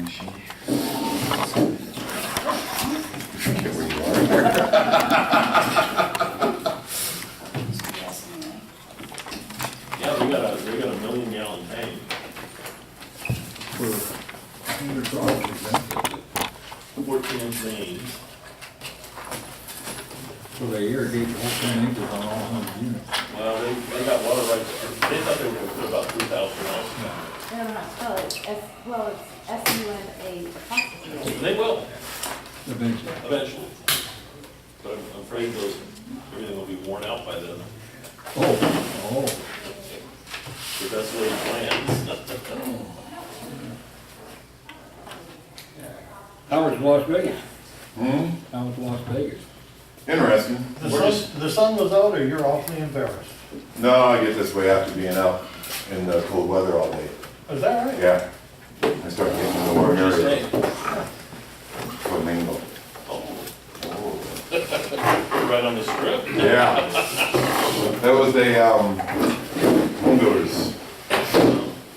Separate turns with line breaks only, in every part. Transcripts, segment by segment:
machine. Forget where you are.
Yeah, we got a 1,000,000-gallon tank.
For
14-inch mains.
So they irrigate the whole 10 acres on all 100 units.
Well, they got water rights. They thought they were gonna put about 3,000 out.
No, no, no, oh, it's SUNA apostrophe.
They will,
Eventually.
eventually. But I'm afraid everything will be worn out by then,
Oh.
if that's the way he plans.
How was Las Vegas?
Hmm?
How was Las Vegas?
Interesting.
The sun was out, or you're awfully embarrassed?
No, I get this way after being out in the cold weather all day.
Is that right?
Yeah. I start getting in the warm
Just
area.
saying.
Flamingo.
Right on the strip.
Yeah. That was a home builders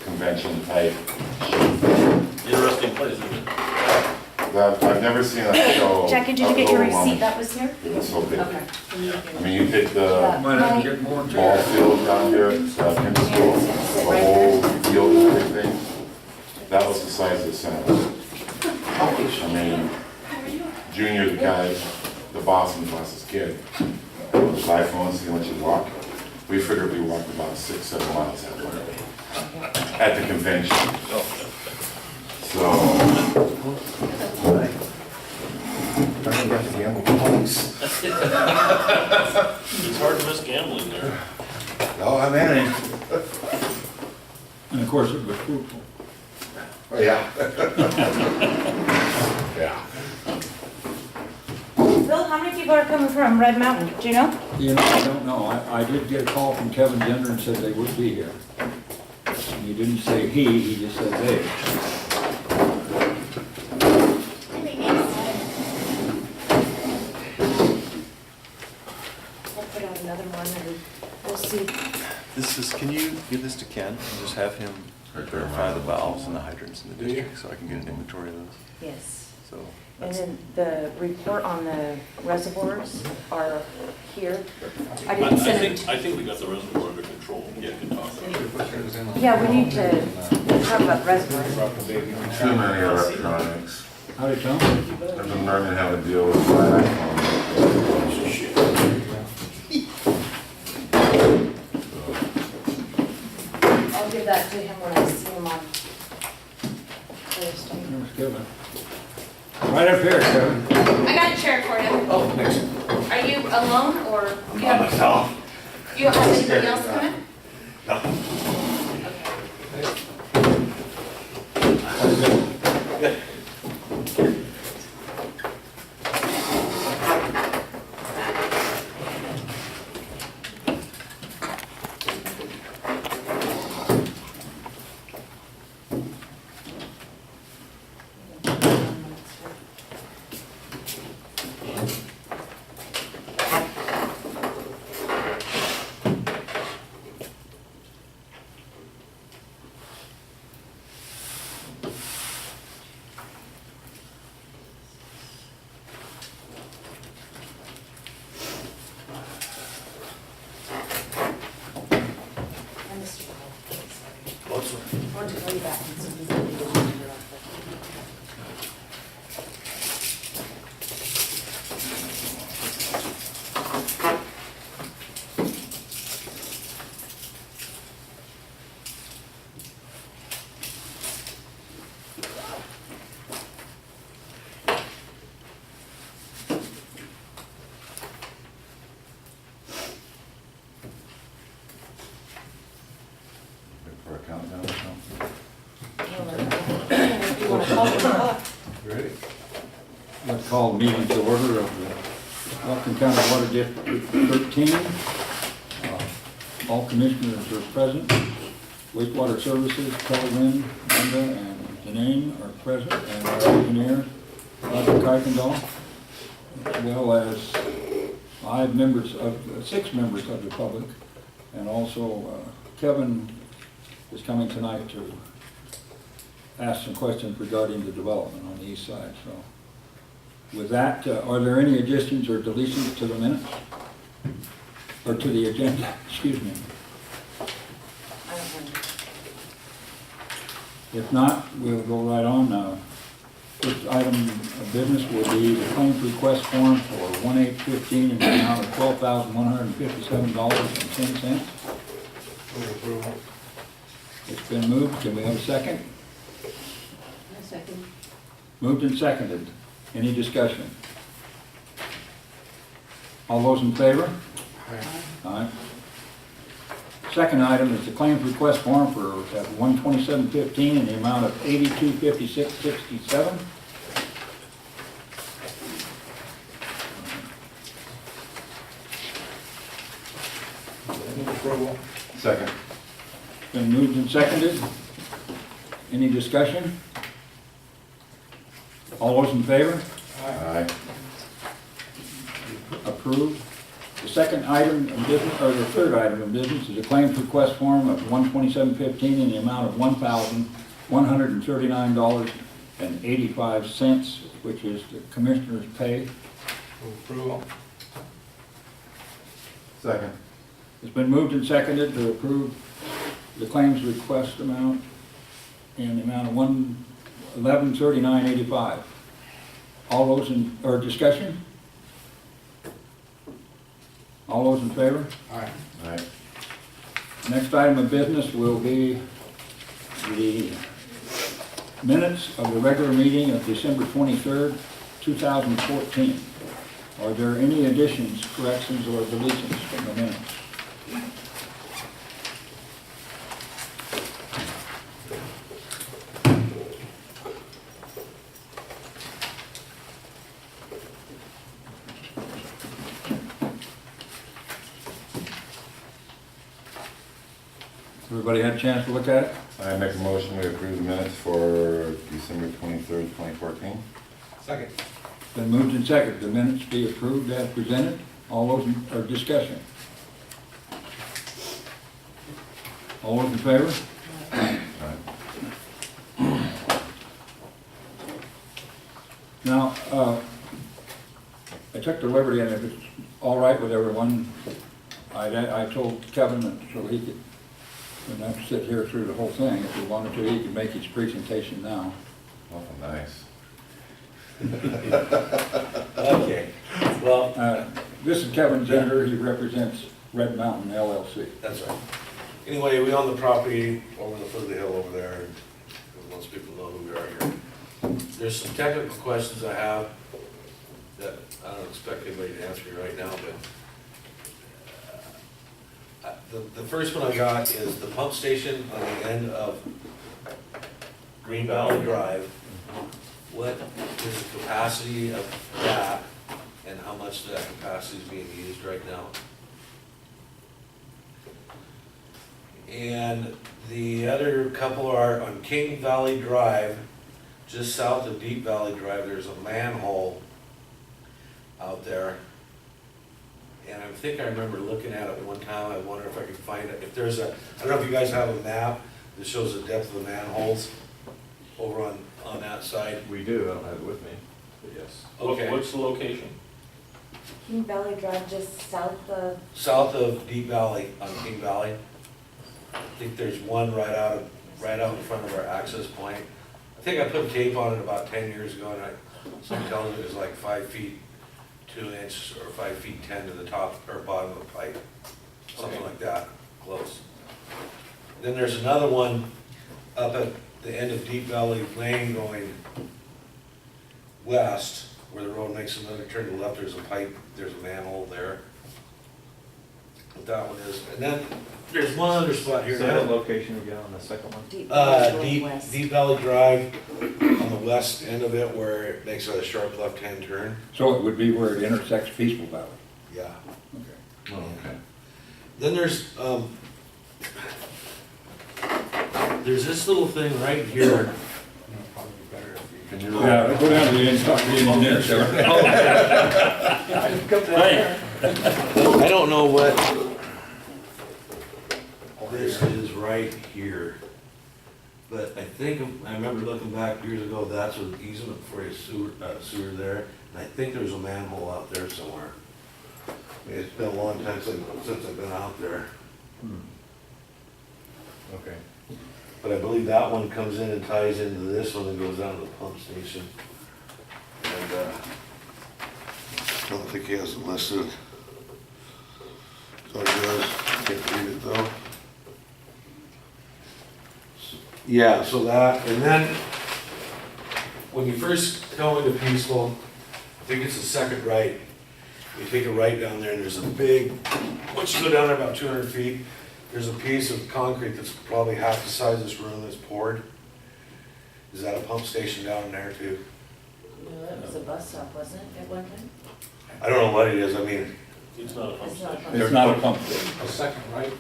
convention type.
Interesting place, isn't it?
I've never seen a show.
Jackie, did you get your receipt that was here?
It was so big.
Okay.
I mean, you take the
Might have to get more
ball
chairs.
field down here, in the school, the whole field and everything. That was the size of the center. I mean, Junior, the guy, the boss and the boss's kid, with his iPhone, see how much he walked. We figured we walked about 6-7 miles that way at the convention. So,
It's hard to miss gambling there.
oh, I managed.
And of course, it was fruitful.
Oh, yeah. Yeah.
Bill, how many people are coming from Red Mountain, do you know?
You know, I don't know. I did get a call from Kevin Gender and said they would be here. And he didn't say he just said they.
I'll put out another one and we'll see.
This is, can you give this to Ken and just have him verify the valves and the hydrants in the district so I can get an inventory of those?
Yes.
So
And
that's,
then the report on the reservoirs are here. I
I
didn't send it.
think we got the reservoir under control. Yeah, we can talk about it.
Yeah, we need to talk about reservoirs.
Too many electronics.
Howdy, Tom?
I've been learning how to deal with my iPhone.
I'll give that to him when I see him on Thursday.
There's Kevin. Right up here, Kevin.
I got a chair for you.
Oh, thanks.
Are you alone or
I'm by myself.
you don't have anybody else coming?
No.
And Mr. Paul. I want to call you back and see if he's going to do it.
For a countdown or something.
You want to call him?
Ready?
Let's call the meeting to order of the Whatcom County Water District 13. All commissioners are present. Wastewater Services, Kelly Lynn, Linda, and Janine are present, and our engineer, Roger Kuykendall, as well as 6 members of the public, and also Kevin is coming tonight to ask some questions regarding the development on the east side, so. With that, are there any additions or deletions to the minutes? Or to the agenda, excuse me.
I don't think.
If not, we'll go right on. First item of business will be the claims request form for 1/8/15 in the amount of $12,157.10. It's been moved. Can we have a second?
A second.
Moved and seconded. Any discussion? All those in favor? Aye. Second item is the claims request form for 1/27/15 in the amount of $8256.67.
Second.
Been moved and seconded. Any discussion? All those in favor?
Aye.
Approved. The second item of business, or the third item of business, is a claims request form of 1/27/15 in the amount of $1,139.85, which is the commissioner's pay.
Second.
It's been moved and seconded to approve the claims request amount in the amount of $1139.85. All those in, or discussion? All those in favor?
Aye.
Next item of business will be the minutes of the regular meeting of December 23rd, 2014. Are there any additions, corrections, or deletions from the minutes? Everybody had a chance to look at it?
I make a motion we approve the minutes for December 23rd, 2014.
Second.
Been moved and seconded, the minutes be approved as presented. All those, or discussion? All those in favor?
Aye.
Now, I took the liberty, and if it's all right with everyone, I told Kevin that so he could, wouldn't have to sit here through the whole thing. If he wanted to, he could make his presentation now.
Oh, nice.
Okay, well,
This is Kevin Zender, he represents Red Mountain LLC.
that's right. Anyway, we own the property over the foot of the hill over there, and most people know who we are here. There's some technical questions I have that I don't expect anybody to answer me right now, but the first one I got is the pump station on the end of Green Valley Drive. What is the capacity of that, and how much of that capacity is being used right now? And the other couple are on King Valley Drive, just south of Deep Valley Drive, there's a manhole out there. And I think I remember looking at it one time, I wonder if I could find it, if there's a, I don't know if you guys have a map that shows the depth of the manholes over on that side.
We do, I don't have it with me, but yes.
Okay.
What's the location?
King Valley Drive, just south of,
South of Deep Valley, on King Valley. I think there's one right out in front of our access point. I think I put tape on it about 10 years ago, and someone tells me it's like 5 feet 2 inches or 5 feet 10 to the top or bottom of the pipe, something like that, close. Then there's another one up at the end of Deep Valley Lane going west, where the road makes another turn to the left. There's a pipe, there's a manhole there. What that one is, and then there's one other spot here.
Say that location again on the second one?
Deep Valley going west.
Deep Valley Drive, on the west end of it, where it makes a sharp left-hand turn.
So it would be where it intersects Peaceful Valley.
Yeah.
Okay.
Oh, okay.
Then there's this little thing right here.
Can you?
Yeah, go down to the end, talk to the engineer, sir.
I don't know what this is right here. But I think, I remember looking back years ago, that's an easement for a sewer there, and I think there's a manhole out there somewhere. I mean, it's been a long time since I've been out there,
Okay.
but I believe that one comes in and ties into this one and goes down to the pump station. And, I don't think he has it listed. So he does, can't read it though. Yeah, so that, and then, when you first go into Peaceful, I think it's the second right. You take a right down there and there's a big, once you go down there about 200 feet, there's a piece of concrete that's probably half the size of this room that's poured. Is that a pump station down there too?
No, it was a bus stop, wasn't it, at one time?
I don't know what it is, I mean,
It's not a pump
It's not a
station.
pump
It's not a pump station.
A second, right?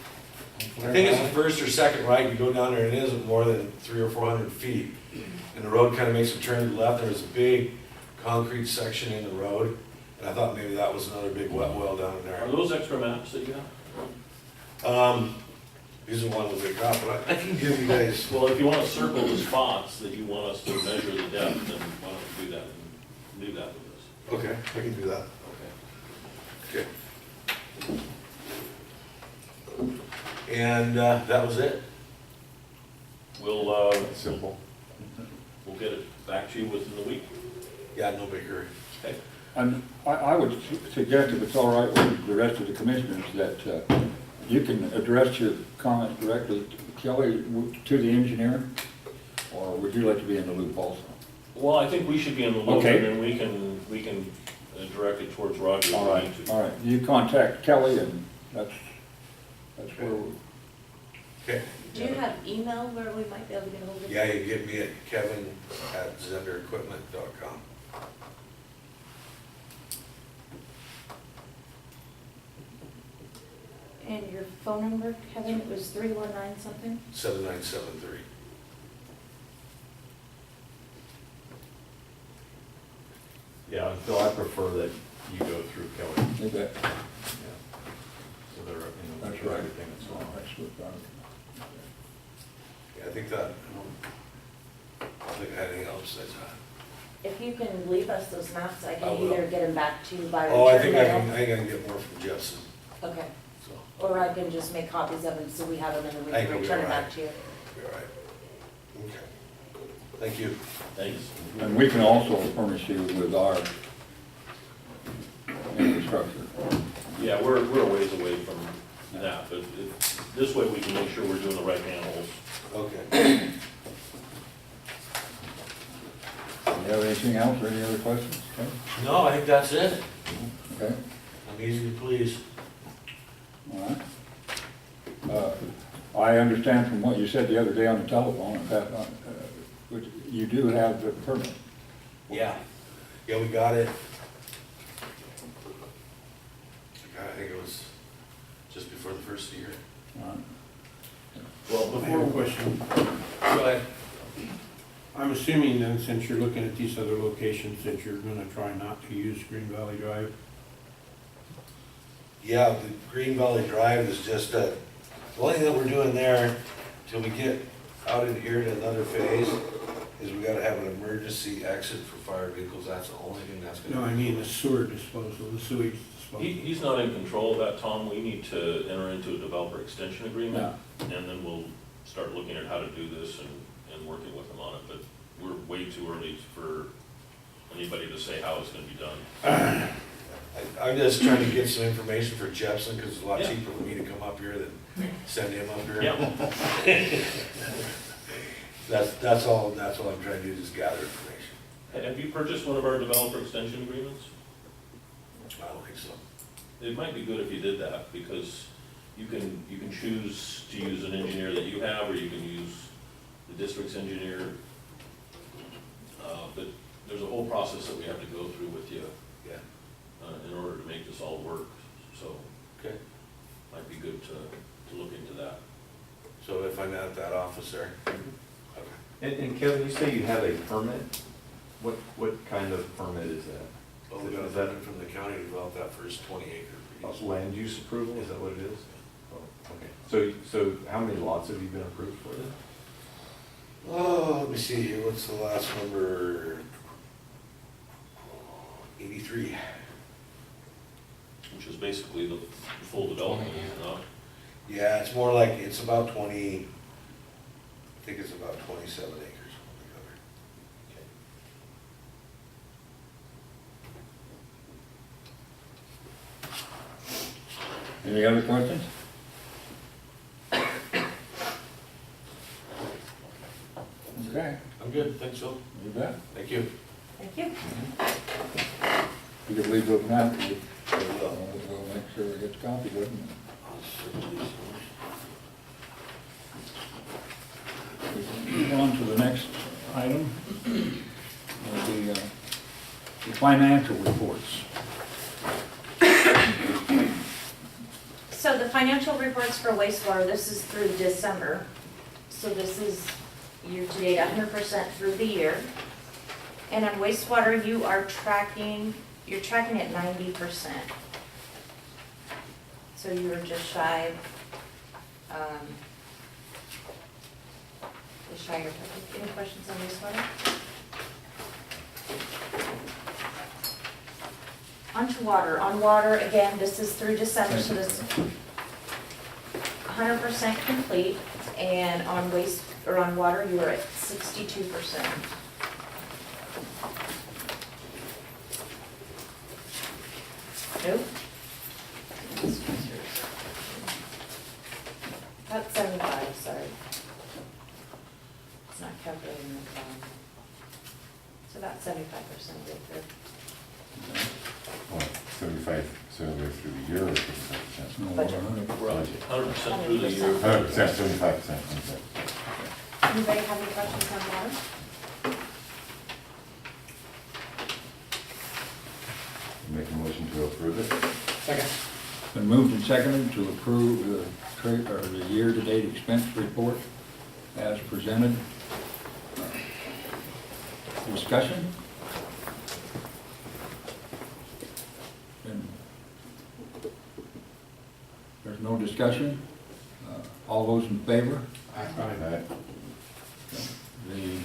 I think it's the first or second right, you go down there and it isn't more than 300 or 400 feet. And the road kind of makes a turn to the left, there's a big concrete section in the road. And I thought maybe that was another big wet well down in
Are
there.
those extra maps that you have?
These are ones they got, but I can give you guys,
Well, if you want to circle the spots that you want us to measure the depth, then why don't we do that and do that with this?
okay, I can do that.
Okay.
Okay. And that was it.
We'll
Simple.
we'll get it back to you within the week.
Yeah, no big hurry.
Okay.
And I would suggest, if it's all right with the rest of the commissioners, that you can address your comments directly, Kelly, to the engineer, or would you like to be in the loop also?
Well, I think we should be in the loop,
Okay.
and then we can direct it towards Roger. if
All
we
right,
need to.
all right. You contact Kelly, and that's where we...
Okay.
Do you have email where we might be able to get a hold of you?
Yeah, you get me at kevin@zenderequipment.com.
And your phone number, Kevin, it was 319 something?
7973.
Yeah, and Phil, I prefer that you go through Kelly.
You bet.
Yeah. So they're,
That's
you know,
right.
everything that's wrong.
That's what
Yeah, I think that, I don't think I had anything else besides that.
If you can leave us those maps, I
I
can
will.
either get them back to you by
Oh, I
return
think I
mail.
can get more from Jepson,
Okay,
so,
or I can just make copies of them so we have them and then we
I
can
think
return
you're
it
right.
back to you.
be all right. Okay. Thank you.
Thanks.
And we can also furnish you with our infrastructure.
Yeah, we're a ways away from that, but this way we can make sure we're doing the right manholes.
Okay.
Do you have anything else or any other questions? Okay.
No, I think that's it.
Okay.
I'm easy to please.
All right. I understand from what you said the other day on the telephone, that you do have the permit.
Yeah. Yeah, we got it. I think it was just before the first year.
All right.
Well,
I have a
before,
question.
Go ahead.
I'm assuming then, since you're looking at these other locations, that you're gonna try not to use Green Valley Drive?
Yeah, the Green Valley Drive is just, the only thing that we're doing there, till we get out in here to another phase, is we gotta have an emergency exit for fire vehicles, that's the only thing that's
No,
gonna.
I mean the sewer disposal, the sewage disposal.
he's not in control of that, Tom. We need to enter into a developer extension agreement, and then we'll start looking at how to do this and working with them on it, but we're way too early for anybody to say how it's gonna be done.
I'm just trying to get some information for Jepson, because it's a lot
Yeah.
cheaper for me to come up here than send him up here.
Yeah.
That's all I'm trying to do, is gather information.
Have you purchased one of our developer extension agreements?
I don't think so.
It might be good if you did that, because you can choose to use an engineer that you have, or you can use the district's engineer. But there's a whole process that we have to go through with you
Yeah.
in order to make this all work, so
Okay.
might be good to look into that.
So if I'm at that office there. Okay.
And Kevin, you say you have a permit? What kind of permit is that?
Well, we got a permit from the county to develop that first 20-acre piece.
Land use approval, is that what it is? Oh, okay. So how many lots have you been approved for then?
Oh, let me see here, what's the last number? 83.
Which is basically the full development, is it not?
Yeah, it's more like, it's about 20, I think it's about 27 acres.
Any other questions? Okay,
I'm good, thanks, Phil.
you bet.
Thank you.
Thank you.
You can leave those now, we'll
I will.
we'll make sure we get copies of them. Move on to the next item, will be the financial reports.
So the financial reports for wastewater, this is through December. So this is year-to-date, 100% through the year. And on wastewater, you're tracking at 90%. So you were just shy of your target. Any questions on wastewater? On to water. On water, again, this is through December, so this 100% complete. And on on water, you are at 62%. Nope. About 75, sorry. It's not calculating the column. It's about 75% right there.
What, 75% through the year or 75%?
No,
Budget.
100.
We're 100% through the year.
100%, 75%, okay.
Anybody have any questions on water?
Make a motion to approve it?
Second.
Been moved and seconded to approve the year-to-date expense report as presented. Discussion? There's no discussion. All those in favor?
Aye.
The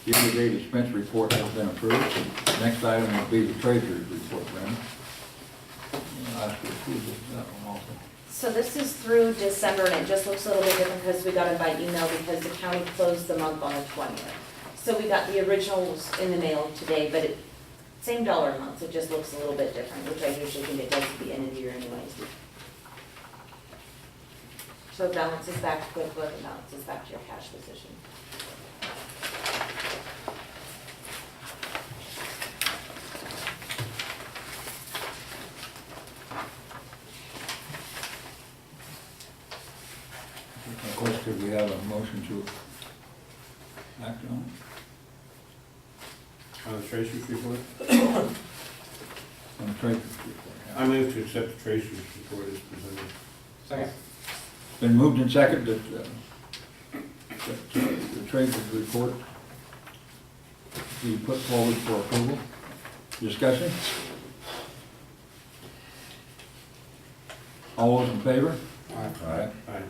year-to-date expense report has been approved. Next item will be the treasurer's report, Brenda. I'll ask you to approve that one also.
So this is through December, and it just looks a little bit different because we got it by email because the county closed the month on the 20th. So we got the originals in the mail today, but same dollar amounts, it just looks a little bit different, which I usually think it does at the end of the year anyways. So balance is back to quick look, and balance is back to your cash position.
Of course, could we have a motion to act on?
On the treasurer's report?
On the treasurer's report, yeah.
I move to accept the treasurer's report as presented. Second.
Been moved and seconded that the treasurer's report be put forward for approval. Discussion? All those in favor?
Aye.
Aye.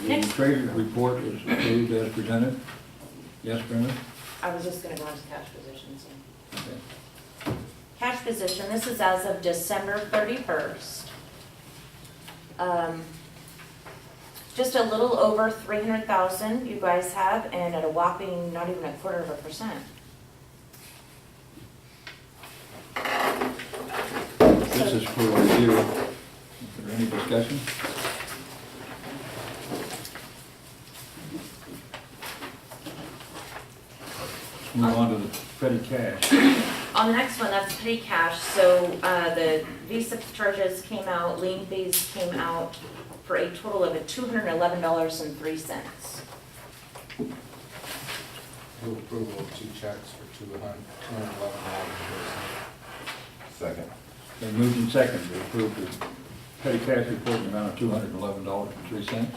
The
Next.
treasurer's report is approved as presented. Yes, Brenda?
I was just gonna go into cash positions.
Okay.
Cash position, this is as of December 31st. Just a little over 300,000 you guys have, and at a whopping, not even 0.25%.
This is for review. Is there any discussion? Move on to the petty cash.
On the next one, that's petty cash, so the Visa charges came out, lien fees came out for a total of $211.03.
Move approval of 2 checks for $211.
Second.
Been moved and seconded to approve the petty cash report in the amount of $211.03.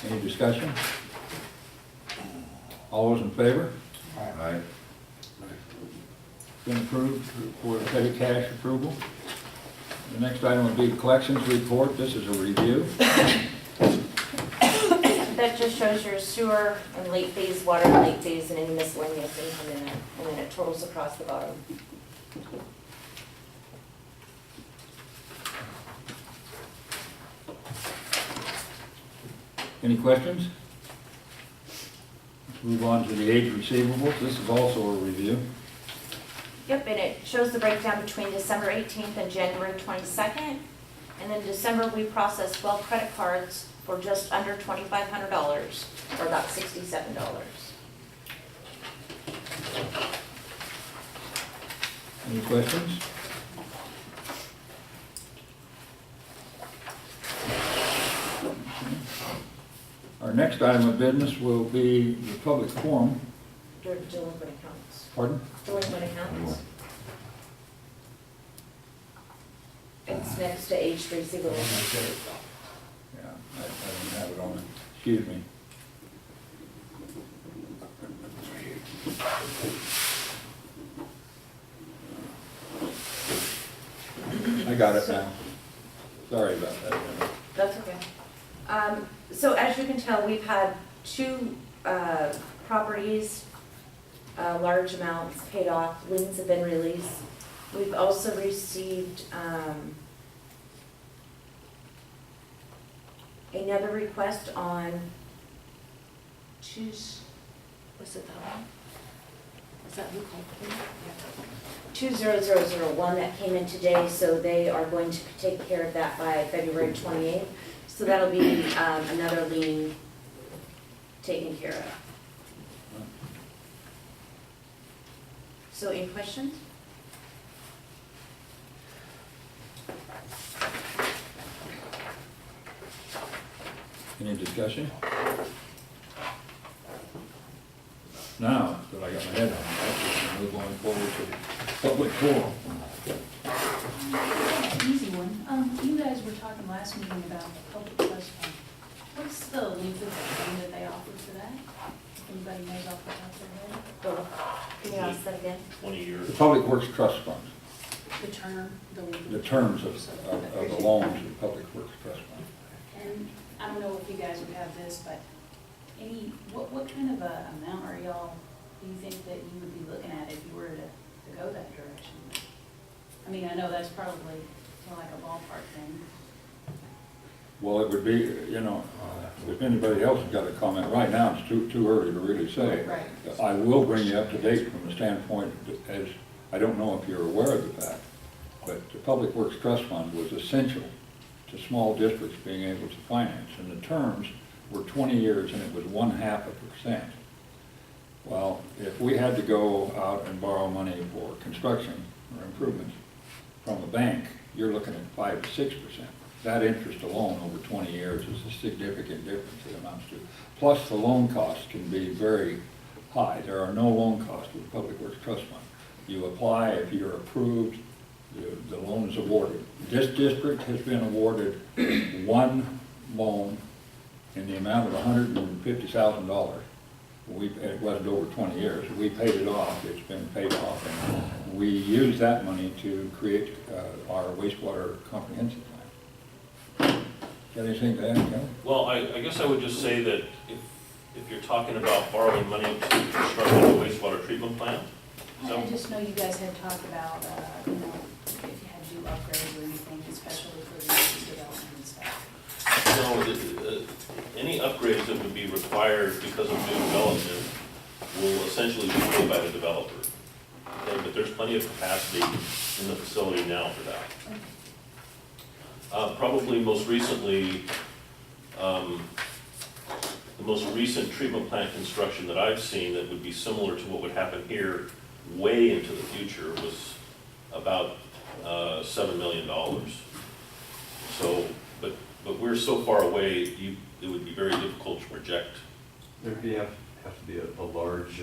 Any discussion? All those in favor?
Aye.
Been approved for the petty cash approval. The next item would be the collections report. This is a review.
The just shows your sewer and late phase water and late phase and any miscellaneous income in it, and then it totals across the bottom.
Any questions? Let's move on to the age receivables. This is also a review.
Yep, and it shows the breakdown between December 18th and January 22nd. And then December, we processed 12 credit cards for just under $2,500, or about $67.
Any questions? Our next item of business will be the public forum.
Delinquent accounts.
Pardon?
Delinquent accounts. It's next to age receivables.
Yeah, I don't have it on it. Excuse me. I got it now. Sorry about that.
That's okay. So as you can tell, we've had two properties, large amounts paid off, liens have been released. We've also received another request on what's it, that one? Is that who called it? 20001 that came in today, so they are going to take care of that by February 28th. So that'll be another lien taken care of. So any questions?
Any discussion? Now that I got my head on that, we'll move on forward to public forum.
Easy one. You guys were talking last meeting about the public trust fund. What's the length of the time that they offer for that? If anybody knows off the top of their head?
Bill, can you ask that again?
20 years.
The Public Works Trust Fund,
The term, the length?
the terms of the loans of the Public Works Trust Fund.
And I don't know if you guys would have this, but what kind of a amount are y'all, do you think that you would be looking at if you were to go that direction? I mean, I know that's probably like a ballpark thing.
Well, it would be, if anybody else has got a comment, right now it's too early to really say.
Right.
I will bring you up to date from the standpoint, as, I don't know if you're aware of the fact, but the Public Works Trust Fund was essential to small districts being able to finance, and the terms were 20 years and it was 0.5%. Well, if we had to go out and borrow money for construction or improvements from a bank, you're looking at 5 to 6%. That interest alone over 20 years is a significant difference it amounts to. Plus, the loan costs can be very high. There are no loan costs with the Public Works Trust Fund. You apply, if you're approved, the loan is awarded. This district has been awarded one loan in the amount of $150,000. It wasn't over 20 years. We paid it off. It's been paid off, and we used that money to create our wastewater comprehensive plan. Got anything to add, Kelly?
Well, I guess I would just say that if you're talking about borrowing money to construct a new wastewater treatment plant,
I just know you guys had talked about, if you had to do upgrades or anything, especially for the business development and stuff.
any upgrades that would be required because of new development will essentially be paid by the developer. Okay, but there's plenty of capacity in the facility now for that. Probably most recently, the most recent treatment plant construction that I've seen that would be similar to what would happen here way into the future was about $7 million. So, but we're so far away, it would be very difficult to project.
There'd have to be a large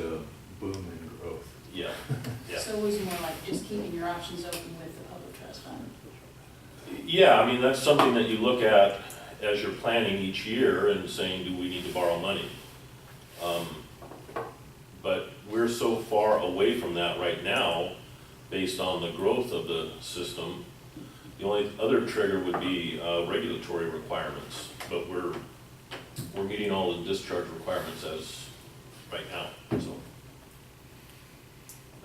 boom in growth.
Yeah, yeah.
So it was more like just keeping your options open with the public trust fund.
Yeah, I mean, that's something that you look at as you're planning each year and saying, do we need to borrow money? But we're so far away from that right now, based on the growth of the system. The only other trigger would be regulatory requirements, but we're we're meeting all the discharge requirements as right now, so.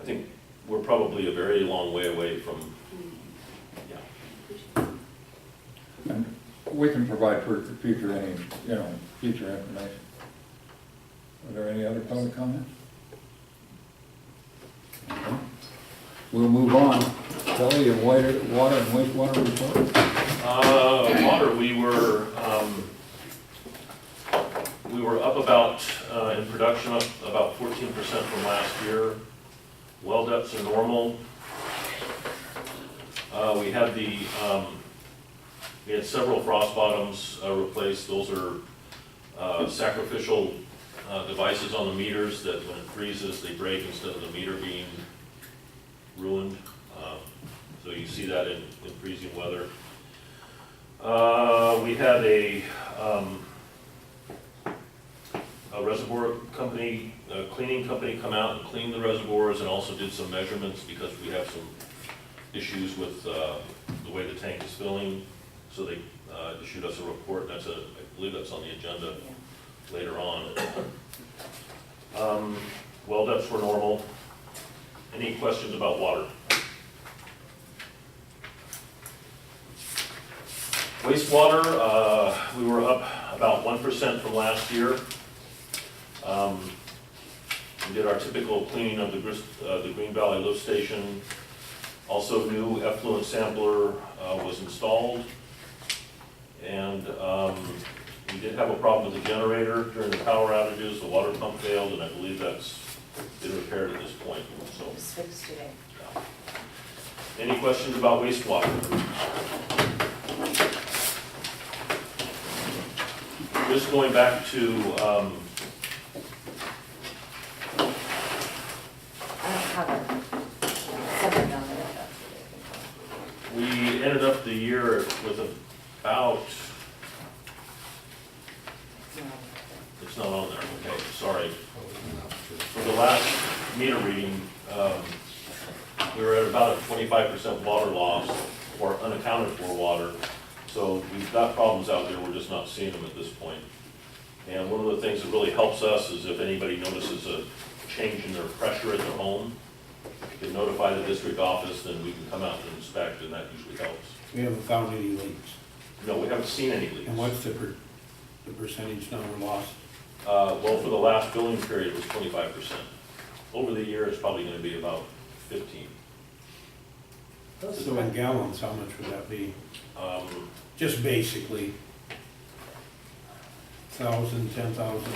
I think we're probably a very long way away from, yeah.
And we can provide for future, any, future information. Are there any other public comments? Okay. We'll move on. Kelly, your water and wastewater report?
Water, we were up about, in production, up about 14% from last year. Well depths are normal. We had several frost bottoms replaced. Those are sacrificial devices on the meters that when it freezes, they break instead of the meter being ruined. So you see that in freezing weather. We had a reservoir company, a cleaning company come out and clean the reservoirs and also did some measurements because we have some issues with the way the tank is filling. So they issued us a report, and I believe that's on the agenda later on. Well depths were normal. Any questions about water? Wastewater, we were up about 1% from last year. We did our typical cleaning of the Green Valley lift station. Also, new effluent sampler was installed. And we did have a problem with the generator during the power outages. The water pump failed, and I believe that's been repaired at this point. So,
It was fixed today.
any questions about wastewater? Just going back to,
I don't have a separate down there.
we ended up the year with about, it's not on there, okay, sorry. For the last meter reading, we were at about a 25% water loss, or unaccounted for water. So we've got problems out there, we're just not seeing them at this point. And one of the things that really helps us is if anybody notices a change in their pressure at their home, you can notify the district office, then we can come out and inspect, and that usually helps.
We haven't found any leaks.
No, we haven't seen any leaks.
And what's the percentage number lost?
Well, for the last billing period, it was 25%. Over the year, it's probably gonna be about 15.
So in gallons, how much would that be? Just basically, 1,000, 10,000?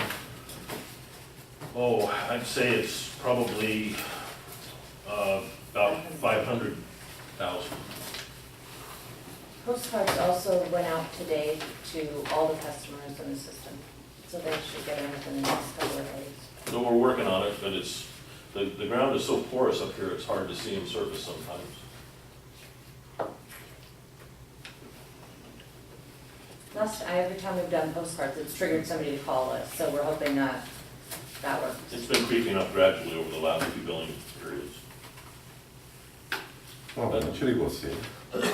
Oh, I'd say it's probably about 500,000.
Postcards also went out today to all the customers in the system, so they should get them within the next couple of days.
So we're working on it, but it's, the ground is so porous up here, it's hard to see them surface sometimes.
Every time we've done postcards, it's triggered somebody to call us, so we're hoping that works.
It's been creeping up gradually over the last few billing periods.
Well, eventually we'll see.
That's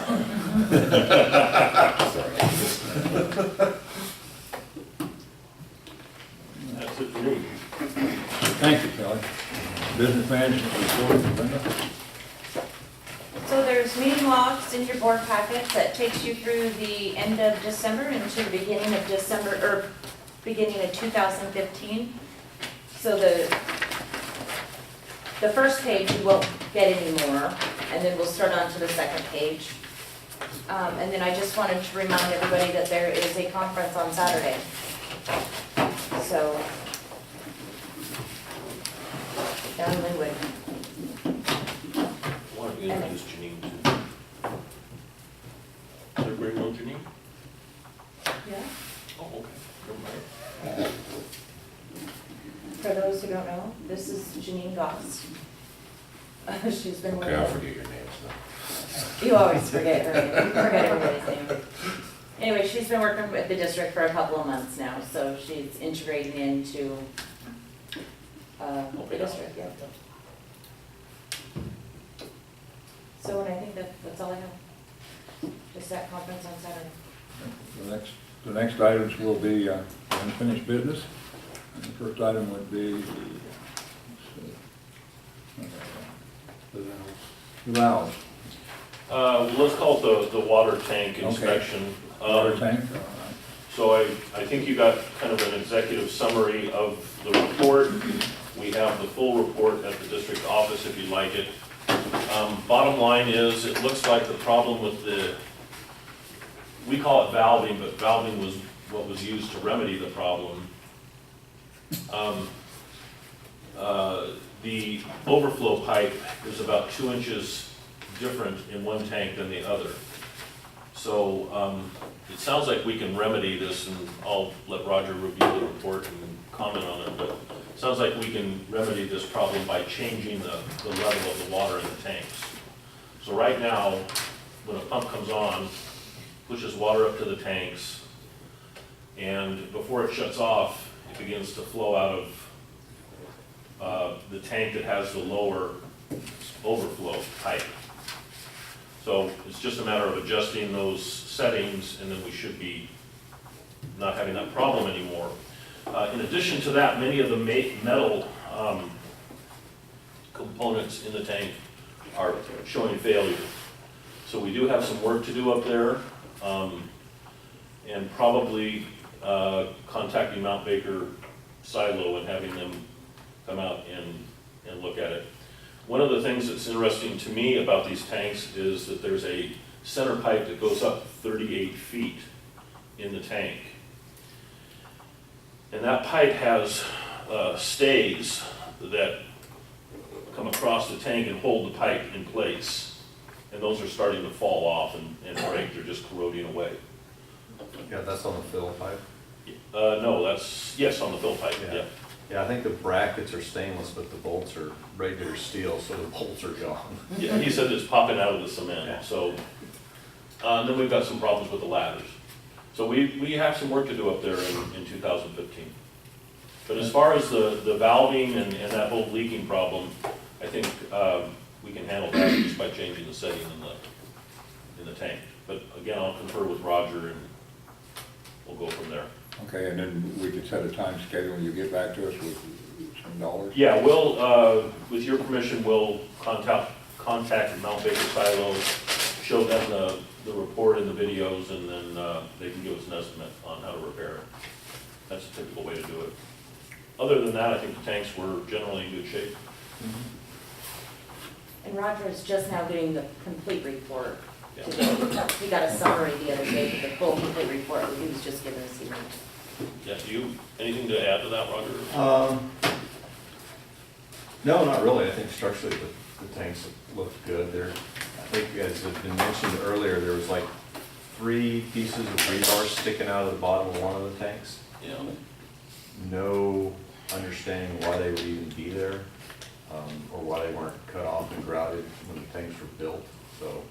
it for me.
Thank you, Kelly. Business management report, Brenda?
So there's meeting logs in your board packet that takes you through the end of December into the beginning of December, or beginning of 2015. So the first page you won't get any more, and then we'll start on to the second page. And then I just wanted to remind everybody that there is a conference on Saturday. So, down in Linwood.
Why don't you introduce Janine too? Does everybody know Janine?
Yeah.
Oh, okay, never mind.
For those who don't know, this is Janine Goss. She's been
Okay, I'll
with,
forget your names now.
you always forget her name, you forget everybody's name. Anyway, she's been working with the district for a couple of months now, so she's integrating into the district, yeah. So, and I think that's all I have. Just that conference on Saturday.
The next The next items will be unfinished business. And the first item would be the, the valves.
Let's call it the water tank inspection.
Water tank, all right.
So I think you got kind of an executive summary of the report. We have the full report at the district office if you'd like it. Bottom line is, it looks like the problem with we call it valving, but valving was what was used to remedy the problem. The overflow pipe is about 2 inches different in one tank than the other. So it sounds like we can remedy this, and I'll let Roger review the report and comment on it, but it sounds like we can remedy this problem by changing the level of the water in the tanks. So right now, when a pump comes on, pushes water up to the tanks, and before it shuts off, it begins to flow out of the tank that has the lower overflow pipe. So it's just a matter of adjusting those settings, and then we should be not having that problem anymore. In addition to that, many of the metal components in the tank are showing failure. So we do have some work to do up there, and probably contacting Mount Baker Silo and having them come out and look at it. One of the things that's interesting to me about these tanks is that there's a center pipe that goes up 38 feet in the tank. And that pipe has stays that come across the tank and hold the pipe in place. And those are starting to fall off and break, they're just corroding away.
Yeah, that's on the fill pipe.
No, yes, on the fill pipe,
Yeah.
yeah.
Yeah, I think the brackets are stainless, but the bolts are regular steel, so the bolts are gone.
Yeah, he said it's popping out of the cement,
Yeah.
so. And then we've got some problems with the ladders. So we have some work to do up there in 2015. But as far as the valving and that whole leaking problem, I think we can handle that just by changing the setting in the tank. But again, I'll confer with Roger and we'll go from there.
Okay, and then we could set a time schedule, and you get back to us with some dollars?
Yeah, we'll, with your permission, we'll contact Mount Baker Silo, show them the report and the videos, and then they can give us an estimate on how to repair it. That's a typical way to do it. Other than that, I think the tanks were generally in good shape.
And Roger is just now getting the complete report
Yeah.
today. He got a summary the other day, but the full complete report, he was just giving us the.
Yeah, do you, anything to add to that, Roger?
No, not really. I think structurally the tanks look good. I think as had been mentioned earlier, there was like 3 pieces of rebar sticking out of the bottom of one of the tanks.
Yeah.
No understanding why they would even be there, or why they weren't cut off and grouted when the tanks were built. So,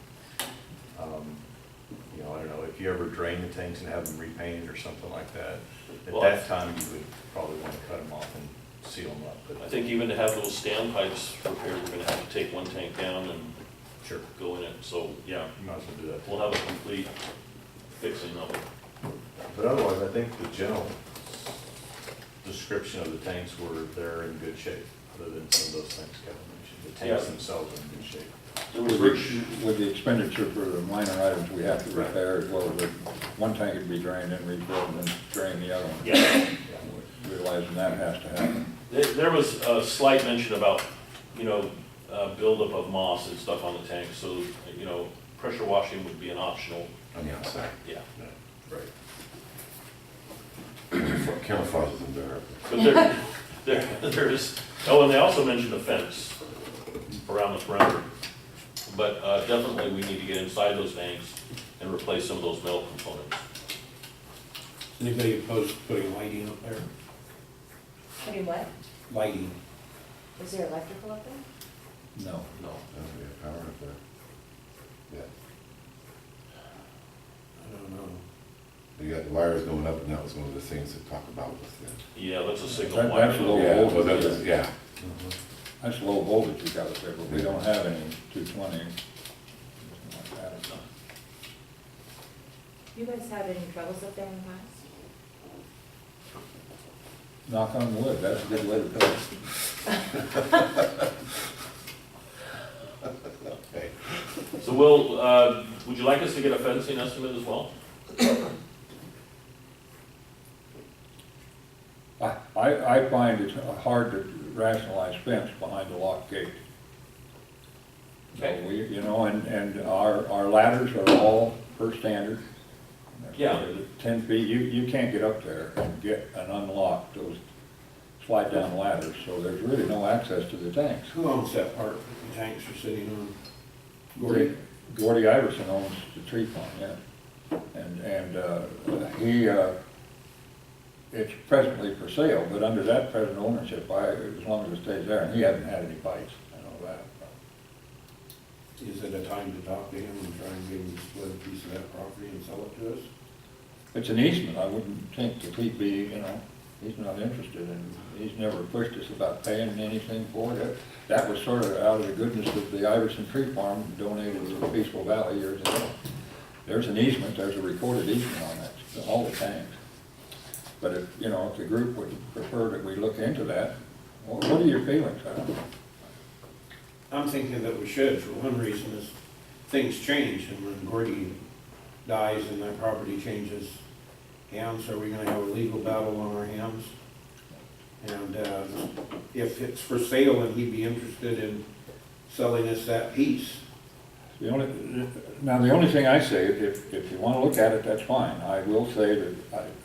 you know, I don't know, if you ever drain the tanks and have them repainted or something like that, at
Well,
that time you would probably want to cut them off and seal them up.
I think even to have those standpipes repaired, we're gonna have to take one tank down and
Sure.
go in it. So, yeah,
You might as well do that.
we'll have a complete fixing of it.
But otherwise, I think the general description of the tanks were, they're in good shape, other than some of those things Kevin mentioned. The tanks
Yeah.
themselves are in good shape.
There was
With the expenditure for the minor items we have to repair, as well as one tank would be drained and refilled, and then drain the other one.
Yeah.
Realizing that has to happen.
There was a slight mention about, you know, buildup of moss and stuff on the tank, so, you know, pressure washing would be an optional,
On the outside.
yeah.
Right.
Camouflages them better.
But there's, oh, and they also mentioned a fence around the perimeter. But definitely we need to get inside those tanks and replace some of those metal components.
Anybody opposed to putting lighting up there?
Putting what?
Lighting.
Is there electrical up there?
No.
No.
Doesn't get power up there. Yeah.
I don't know.
You got the wires going up, and that was one of the things to talk about with them.
Yeah, that's a signal
That's
wire.
low
Yeah,
voltage.
well, that was, yeah.
That's low voltage you got up there, but we don't have any 220. Something like that.
You guys had any troubles up there in the past?
Knock on wood, that's a good way to put it.
Okay.
So we'll, would you like us to get a fencing estimate as well?
I find it hard to rationalize fence behind a locked gate. So
Okay.
we, you know, and our ladders are all per standard.
Yeah.
10 feet, you can't get up there and get and unlock those slide down ladders, so there's really no access to the tanks.
Who owns that part that the tanks are sitting on? Gordy?
Gordy Iverson owns the tree farm, yeah. And he, it's presently for sale, but under that present ownership, as long as it stays there, and he hasn't had any bites, I know that.
Is it a time to talk to him and try and get him to split a piece of that property and sell it to us?
It's an easement, I wouldn't think that he'd be, you know, he's not interested in, he's never pushed us about paying anything for it. That was sort of out of the goodness of the Iverson Tree Farm donated to the Peaceful Valley years ago. There's an easement, there's a recorded easement on that, all the tanks. But if, you know, if the group would prefer that we look into that, well, what are your feelings? I don't know.
I'm thinking that we should, for one reason is things change, and when Gordy dies and that property changes hands, are we gonna have a legal battle on our hands? And if it's for sale and he'd be interested in selling us that piece,
The only thing I say, if you want to look at it, that's fine. I will say that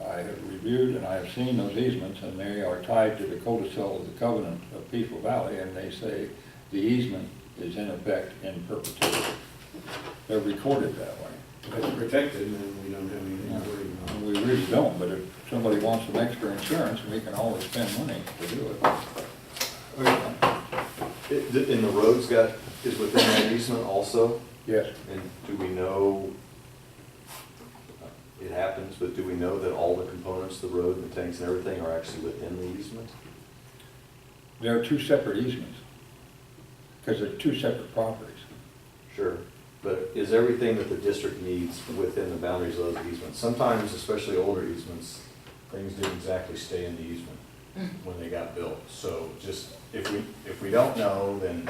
I have reviewed and I have seen those easements, and they are tied to the codicil of the covenant of Peaceful Valley, and they say the easement is in effect in perpetuity. They're recorded that way.
if it's protected, then we don't have anything to worry about.
We really don't, but if somebody wants some extra insurance, we can always spend money to do it.
And the road's is within that easement also?
Yes.
And do we know, it happens, but do we know that all the components, the road and the tanks and everything are actually within the easement?
There are two separate easements, because they're two separate properties.
Sure, but is everything that the district needs within the boundaries of those easements? Sometimes, especially older easements, things didn't exactly stay in the easement when they got built. So just, if we don't know, then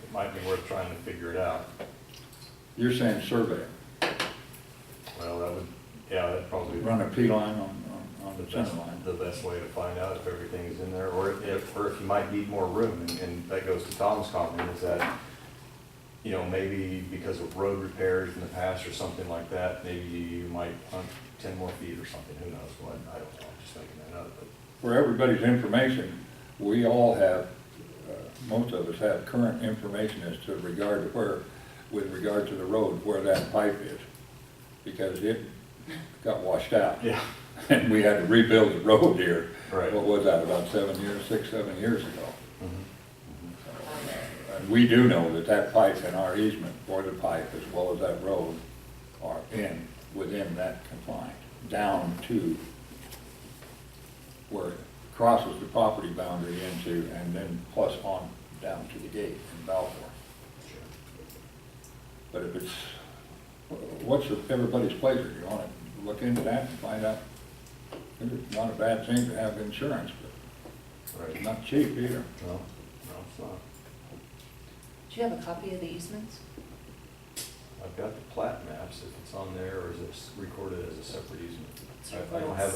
it might be worth trying to figure it out.
You're saying survey,
Well, that would, yeah, that'd probably
run a P line on
the
the
best,
center line.
the best way to find out if everything is in there, or if you might need more room, and that goes to Tom's comment, is that, you know, maybe because of road repairs in the past or something like that, maybe you might hunt 10 more feet or something, who knows what, I don't know, I'm just making that up, but.
For everybody's information, we all have, most of us have current information as to with regard to the road, where that pipe is, because it got washed out.
Yeah.
And we had to rebuild the road here.
Right.
What was that, about 6, 7 years ago?
Mhm.
And we do know that that pipe and our easement for the pipe, as well as that road, are within that confine, down to where it crosses the property boundary into, and then plus on down to the gate in Balfour. But if it's, what's everybody's pleasure? You want to look into that and find out? It's not a bad thing to have insurance, but
Right.
it's not cheap either.
No, it's not.
Do you have a copy of the easements?
I've got the plat maps, if it's on there, or is it recorded as a separate easement?
It's
I don't
recorded.
have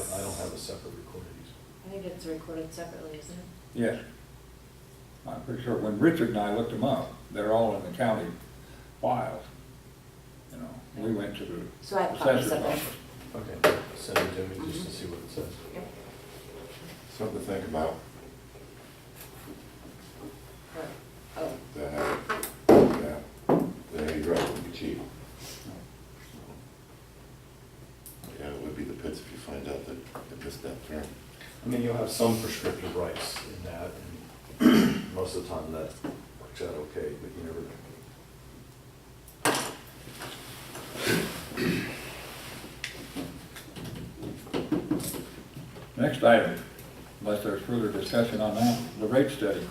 a separate recorded easement.
I think it's recorded separately, isn't it?
Yes. I'm pretty sure, when Richard and I looked them up, they're all in the county files. You know, we went to the
So I have copies
assessor's
of them.
office.
Okay, send it to me just to see what it says.
Yep.
Something to think about,
Oh,
that the heavy gravel would be cheap. Yeah, it would be the pits if you find out that they missed that term.
I mean, you'll have some prescriptive rights in that, and most of the time that works out okay, but you never know.
Next item, unless there's further discussion on that, the rate study.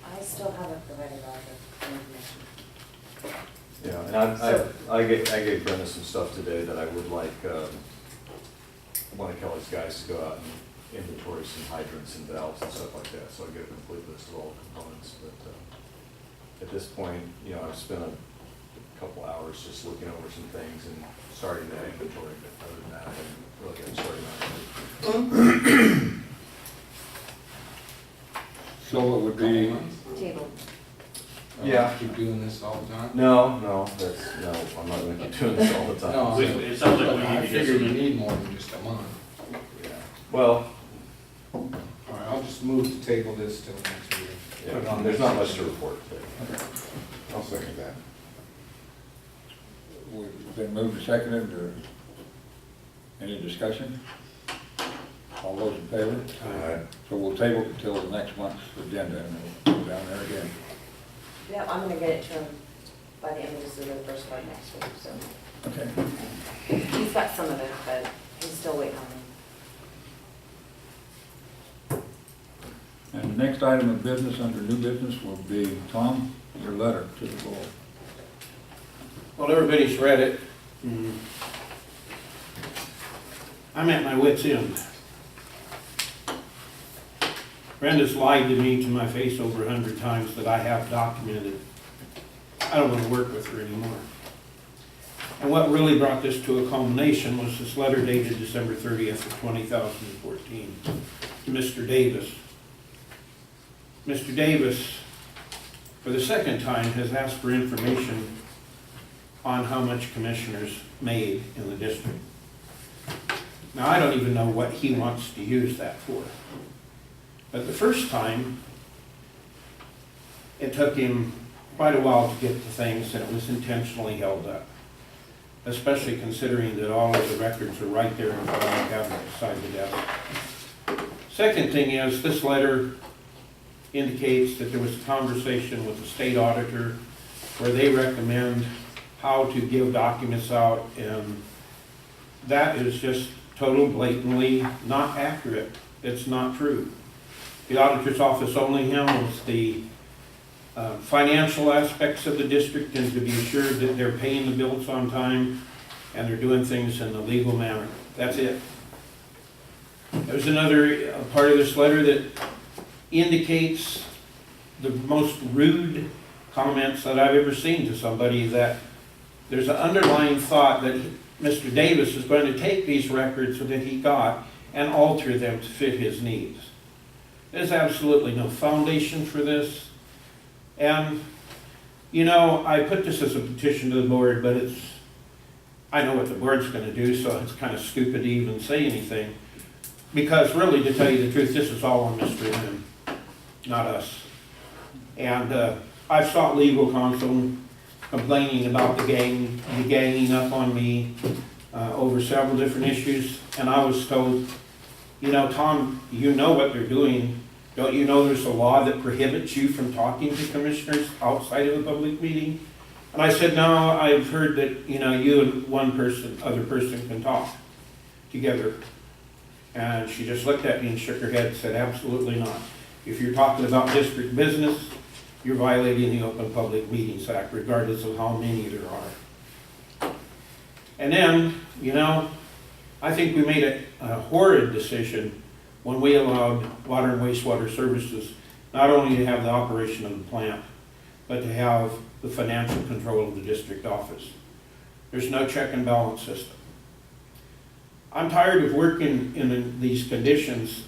I still haven't provided all the information.
And
So-
I gave Brenda some stuff today that I would like, one of Kelly's guys to go out and inventory some hydrants and valves and stuff like that, so I get a complete list of all the components, but, at this point, you know, I've spent a couple hours just looking over some things and starting that inventory, but other than that, I haven't really gotten started on it.
So it would be,
Table.
Yeah.
Keep doing this all the time?
No, I'm not gonna keep doing this all the time.
No,
It sounds like we
I
need to get
figured you
some,
need more than just a month.
Yeah. Well,
All right, I'll just move to table this till next week.
yeah, there's not much to report today.
I'll second that.
we've been moved and seconded, or any discussion? All those in favor? So we'll table it until the next month's agenda, and we'll go down there again.
Yeah, I'm gonna get it to him by the end of this, or the first part next week, so.
Okay.
He's got some of it, but he's still waiting on me.
And the next item of business under new business will be, Tom, your letter to the board.
Well, everybody's read it. I'm at my wit's end. Brenda's lied to me to my face over 100 times that I have documented. I don't want to work with her anymore. And what really brought this to a culmination was this letter dated December 30th of 2014 to Mr. Davis. Mr. Davis, for the second time, has asked for information on how much commissioners made in the district. Now, I don't even know what he wants to use that for. But the first time, it took him quite a while to get to things, and it was intentionally held up, especially considering that all of the records are right there in the file cabinet beside the desk. Second thing is, this letter indicates that there was a conversation with the state auditor where they recommend how to give documents out, and that is just total blatantly not accurate. It's not true. The auditor's office only handles the financial aspects of the district and to be assured that they're paying the bills on time and they're doing things in the legal manner. That's it. There's another part of this letter that indicates the most rude comments that I've ever seen to somebody, that there's an underlying thought that Mr. Davis is going to take these records that he got and alter them to fit his needs. There's absolutely no foundation for this. And, you know, I put this as a petition to the board, but I know what the board's going to do, so it's kind of stupid to even say anything. Because really, to tell you the truth, this is all on Mr. Lynn, not us. And I've sought legal counsel complaining about the ganging up on me over several different issues. And I was told, you know, Tom, you know what they're doing. Don't you know there's a law that prohibits you from talking to commissioners outside of a public meeting? And I said, no, I've heard that, you know, you and other person can talk together. And she just looked at me and shook her head and said, absolutely not. If you're talking about district business, you're violating the Open Public Meetings Act, regardless of how many there are. And then, you know, I think we made a horrid decision when we allowed Water and Wastewater Services not only to have the operation of the plant, but to have the financial control of the district office. There's no check and balance system. I'm tired of working in these conditions,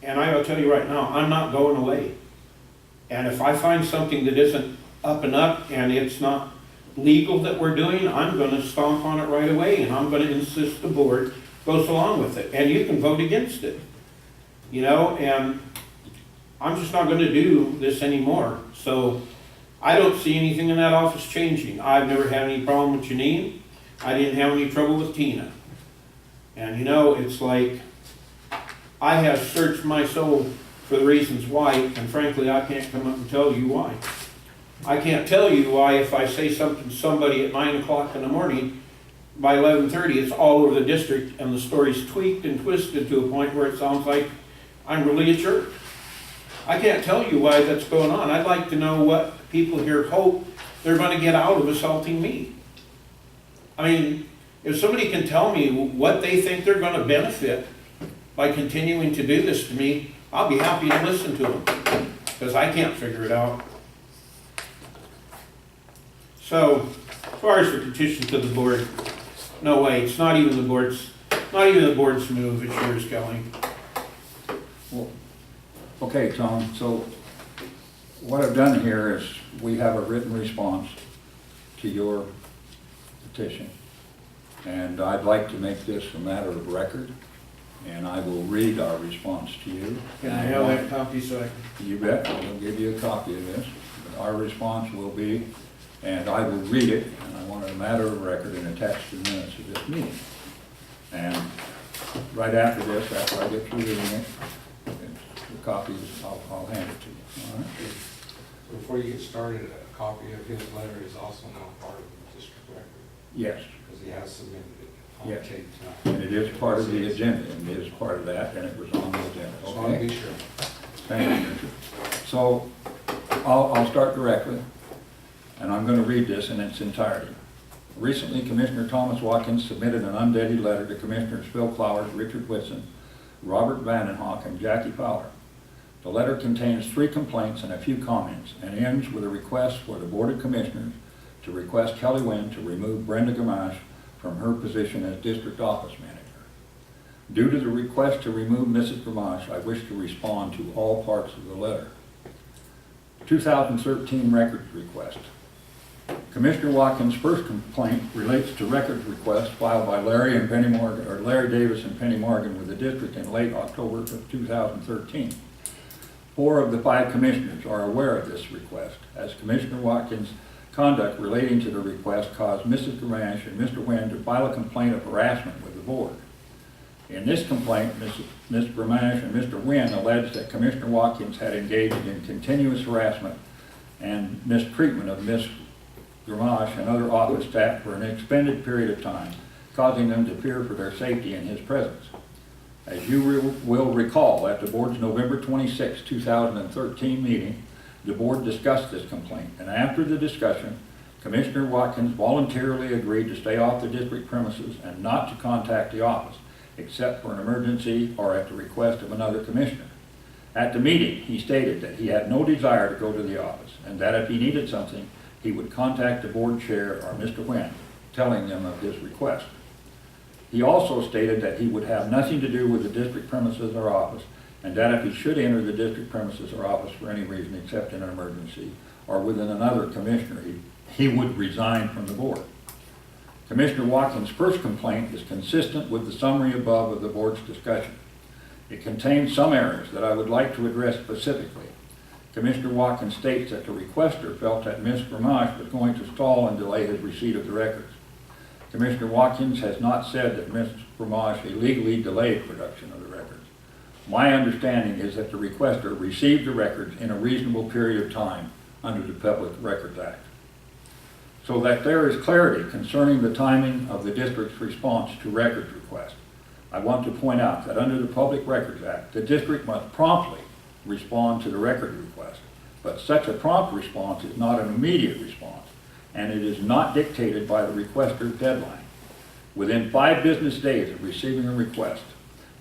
and I will tell you right now, I'm not going away. And if I find something that isn't up and up and it's not legal that we're doing, I'm going to stomp on it right away, and I'm going to insist the board goes along with it. And you can vote against it, you know, and I'm just not going to do this anymore. So I don't see anything in that office changing. I've never had any problem with Janine. I didn't have any trouble with Tina. And you know, it's like, I have searched my soul for the reasons why, and frankly, I can't come up and tell you why. I can't tell you why if I say something to somebody at 9 o'clock in the morning, by 11:30, it's all over the district, and the story's tweaked and twisted to a point where it sounds like I'm really a jerk. I can't tell you why that's going on. I'd like to know what people here hope they're going to get out of assaulting me. I mean, if somebody can tell me what they think they're gonna benefit by continuing to do this to me, I'll be happy to listen to them, because I can't figure it out. So, as far as the petition to the board, no way, it's not even the board's move, it's yours, Kelly.
Well, okay, Tom, so what I've done here is we have a written response to your petition. And I'd like to make this a matter of record, and I will read our response to you.
Can I have that copy so I can?
You bet, I'll give you a copy of this. But our response will be, and I will read it, and I want it a matter of record and attached to the minutes of this meeting. And right after this, after I get through reading it, the copies, I'll hand it to you, all right?
Before you get started, a copy of his letter is also now part of the district record,
Yes,
because he has submitted it on
Yes.
tape tonight.
and it is part of the agenda, and it is part of that, and it was on the agenda,
Just want to
okay?
be sure.
Thank you, Richard. So, I'll start directly, and I'm gonna read this in its entirety. Recently, Commissioner Thomas Watkins submitted an undated letter to Commissioners Phil Flowers, Richard Whitson, Robert Vandenhoek, and Jackie Fowler. The letter contains 3 complaints and a few comments, and ends with a request for the Board of Commissioners to request Kelly Wynn to remove Brenda Gamache from her position as District Office Manager. Due to the request to remove Mrs. Gamache, I wish to respond to all parts of the letter. 2013 records request. Commissioner Watkins' first complaint relates to records requests filed by Larry Davis and Penny Morgan with the district in late October of 2013. 4 of the 5 commissioners are aware of this request, as Commissioner Watkins' conduct relating to the request caused Mrs. Gamache and Mr. Wynn to file a complaint of harassment with the board. In this complaint, Ms. Gamache and Mr. Wynn alleged that Commissioner Watkins had engaged in continuous harassment and mistreatment of Ms. Gamache and other office staff for an extended period of time, causing them to fear for their safety in his presence. As you will recall, at the board's November 26, 2013 meeting, the board discussed this complaint, and after the discussion, Commissioner Watkins voluntarily agreed to stay off the district premises and not to contact the office, except for an emergency or at the request of another commissioner. At the meeting, he stated that he had no desire to go to the office, and that if he needed something, he would contact the board chair or Mr. Wynn, telling them of his request. He also stated that he would have nothing to do with the district premises or office, and that if he should enter the district premises or office for any reason except in an emergency or within another commissioner, he would resign from the board. Commissioner Watkins' first complaint is consistent with the summary above of the board's discussion. It contains some errors that I would like to address specifically. Commissioner Watkins states that the requester felt that Ms. Gamache was going to stall and delay his receipt of the records. Commissioner Watkins has not said that Ms. Gamache illegally delayed production of the records. My understanding is that the requester received the records in a reasonable period of time under the Public Records Act. So that there is clarity concerning the timing of the district's response to records requests, I want to point out that under the Public Records Act, the district must promptly respond to the record request, but such a prompt response is not an immediate response, and it is not dictated by the requester's deadline. Within 5 business days of receiving a request,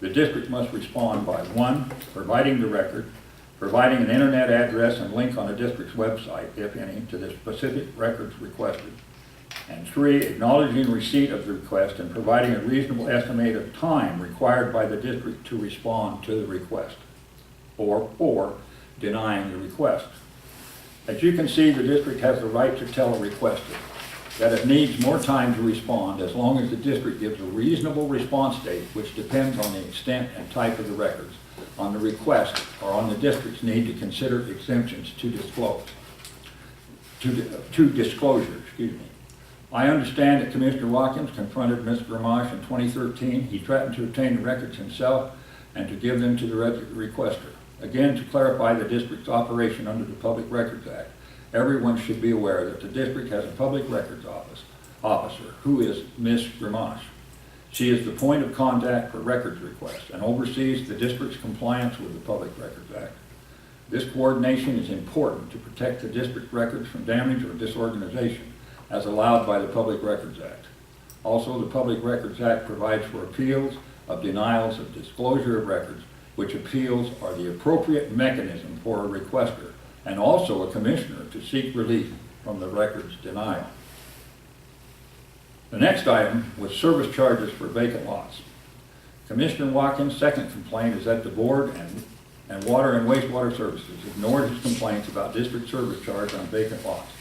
the district must respond by 1, providing the record, providing an internet address and link on the district's website, if any, to the specific records requested, and 3, acknowledging receipt of the request and providing a reasonable estimate of time required by the district to respond to the request, or 4, denying the request. As you can see, the district has the right to tell a requester that it needs more time to respond as long as the district gives a reasonable response date, which depends on the extent and type of the records, on the request, or on the district's need to consider exemptions to disclosure. I understand that Commissioner Watkins confronted Ms. Gamache in 2013. He threatened to obtain the records himself and to give them to the requester. Again, to clarify the district's operation under the Public Records Act, everyone should be aware that the district has a public records officer, who is Ms. Gamache. She is the point of contact for records requests and oversees the district's compliance with the Public Records Act. This coordination is important to protect the district records from damage or disorganization, as allowed by the Public Records Act. Also, the Public Records Act provides for appeals of denials of disclosure of records, which appeals are the appropriate mechanism for a requester and also a commissioner to seek relief from the records denial. The next item was service charges for vacant lots. Commissioner Watkins' second complaint is that the board and Water and Wastewater Services ignored his complaints about district service charge on vacant lots.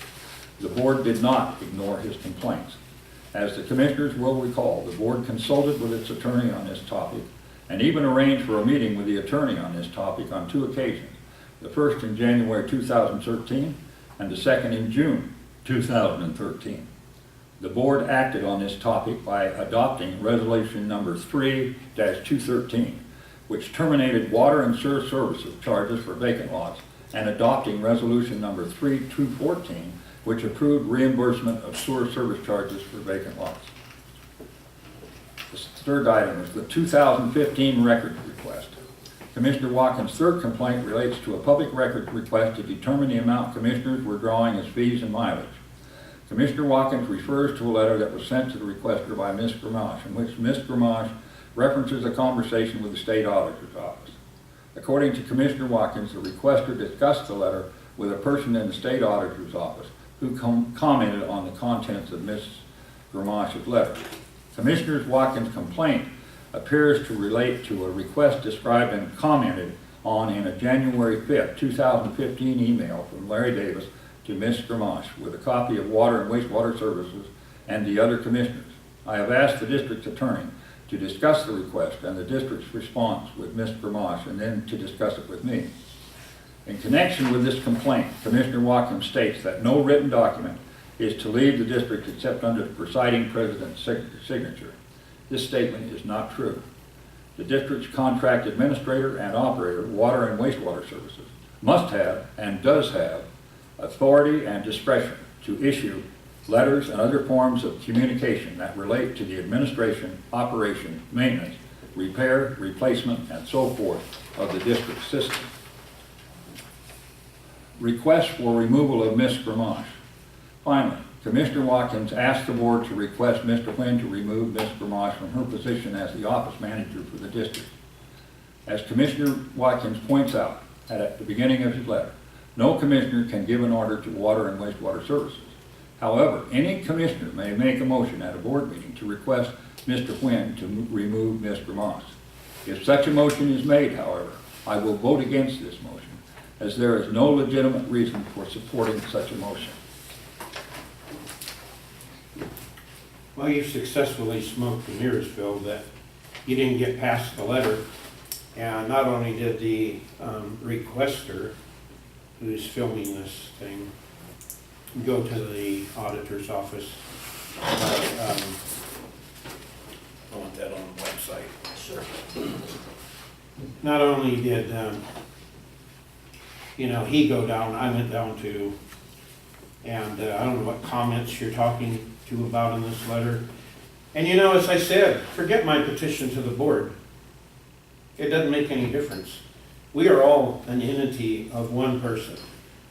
The board did not ignore his complaints. As the commissioners will recall, the board consulted with its attorney on this topic and even arranged for a meeting with the attorney on this topic on 2 occasions, the first in January 2013 and the second in June 2013. The board acted on this topic by adopting resolution number 3-213, which terminated water and sewer services charges for vacant lots, and adopting resolution number 3-214, which approved reimbursement of sewer service charges for vacant lots. The third item is the 2015 record request. Commissioner Watkins' third complaint relates to a public records request to determine the amount commissioners were drawing as fees and mileage. Commissioner Watkins refers to a letter that was sent to the requester by Ms. Gramash, in which Ms. Gramash references a conversation with the state auditor's office. According to Commissioner Watkins, the requester discussed the letter with a person in the state auditor's office who commented on the contents of Ms. Gramash's letter. Commissioner Watkins' complaint appears to relate to a request described and commented on in a January 5, 2015 email from Larry Davis to Ms. Gramash with a copy of Water and Wastewater Services and the other commissioners. I have asked the district's attorney to discuss the request and the district's response with Ms. Gramash and then to discuss it with me. In connection with this complaint, Commissioner Watkins states that no written document is to leave the district except under the presiding president's signature. This statement is not true. The district's contract administrator and operator, Water and Wastewater Services, must have and does have authority and discretion to issue letters and other forms of communication that relate to the administration, operation, maintenance, repair, replacement, and so forth of the district system. Request for removal of Ms. Gramash. Finally, Commissioner Watkins asked the board to request Mr. Quinn to remove Ms. Gramash from her position as the office manager for the district. As Commissioner Watkins points out at the beginning of his letter, no commissioner can give an order to Water and Wastewater Services. However, any commissioner may make a motion at a board meeting to request Mr. Quinn to remove Ms. Gramash. If such a motion is made, however, I will vote against this motion, as there is no legitimate reason for supporting such a motion.
Well, you successfully smoked the mirrors, Phil, that you didn't get past the letter. And not only did the requester, who's filming this thing, go to the auditor's office, but I want that on the website. Sure. Not only did, he go down, I went down too. And I don't know what comments you're talking to about in this letter. And as I said, forget my petition to the board. It doesn't make any difference. We are all an entity of one person.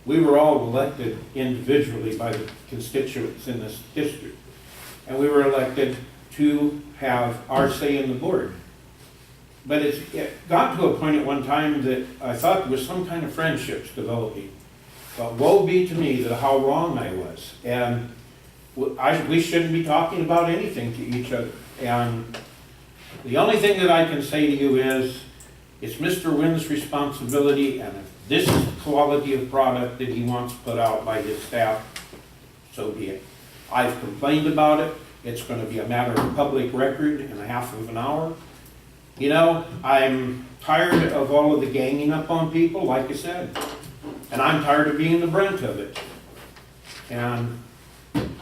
We were all elected individually by the constituents in this district. And we were elected to have our say in the board. But it got to a point at one time that I thought there was some kind of friendships developing. But woe be to me that how wrong I was. And we shouldn't be talking about anything to each other. And the only thing that I can say to you is, it's Mr. Wynn's responsibility, and if this is the quality of product that he wants put out by his staff, so be it. I've complained about it. It's going to be a matter of public record in a half of an hour. I'm tired of all of the ganging up on people, like I said. And I'm tired of being the brunt of it. And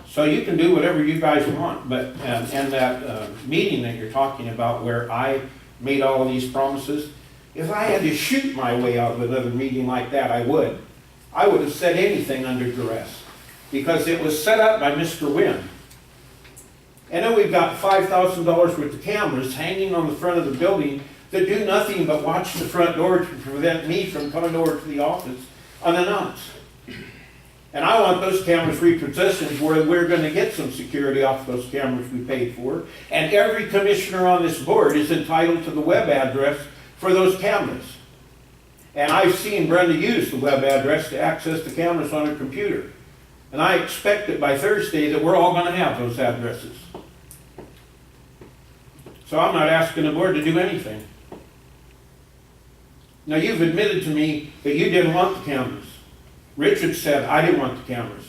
so you can do whatever you guys want, but and that meeting that you're talking about where I made all of these promises, if I had to shoot my way out of another meeting like that, I would. I would have said anything under duress, because it was set up by Mr. Wynn. And then we've got $5,000 worth of cameras hanging on the front of the building that do nothing but watch the front door to prevent me from coming over to the office unannounced. And I want those cameras repositioned where we're gonna get some security off those cameras we paid for. And every commissioner on this board is entitled to the web address for those cameras. And I've seen Brenda use the web address to access the cameras on her computer. And I expect that by Thursday that we're all gonna have those addresses. So I'm not asking the board to do anything. Now, you've admitted to me that you didn't want the cameras. Richard said, I didn't want the cameras.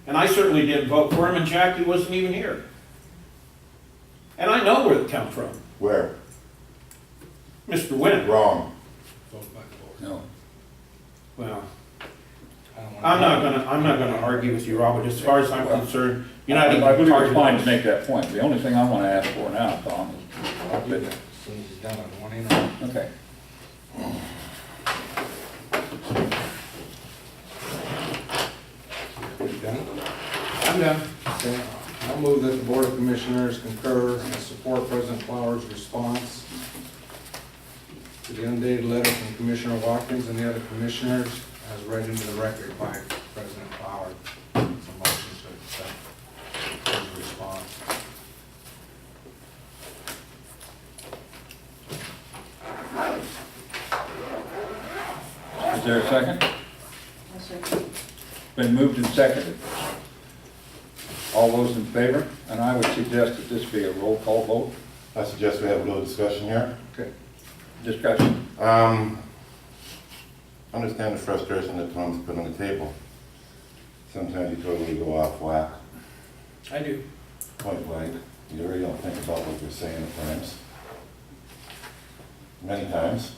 And I certainly didn't vote for him, and Jackie wasn't even here. And I know where they come from.
Where?
Mr. Wynn.
Wrong.
Vote by the board.
No.
Well,
I don't wanna-
I'm not gonna argue with you, Robert. As far as I'm concerned, you're not even
I believe
part
it's
of
fine to
this.
make that point. The only thing I want to ask for now, Tom,
I'll do that as soon as he's done on one end.
is, okay,
You done?
I'm done.
Okay, I'll move that the Board of Commissioners concur and support President Flowers' response to the undated letter from Commissioner Watkins and the other commissioners as read into the record by President Flowers. It's a motion to accept his response.
is there a second? Been moved and seconded. All those in favor? And I would suggest that this be a roll call vote.
I suggest we have a little discussion here.
Okay. Discussion.
Understand the frustration that Tom's put on the table. Sometimes you totally go off whack,
I do.
point blank. You really don't think about what you're saying at times. Many times.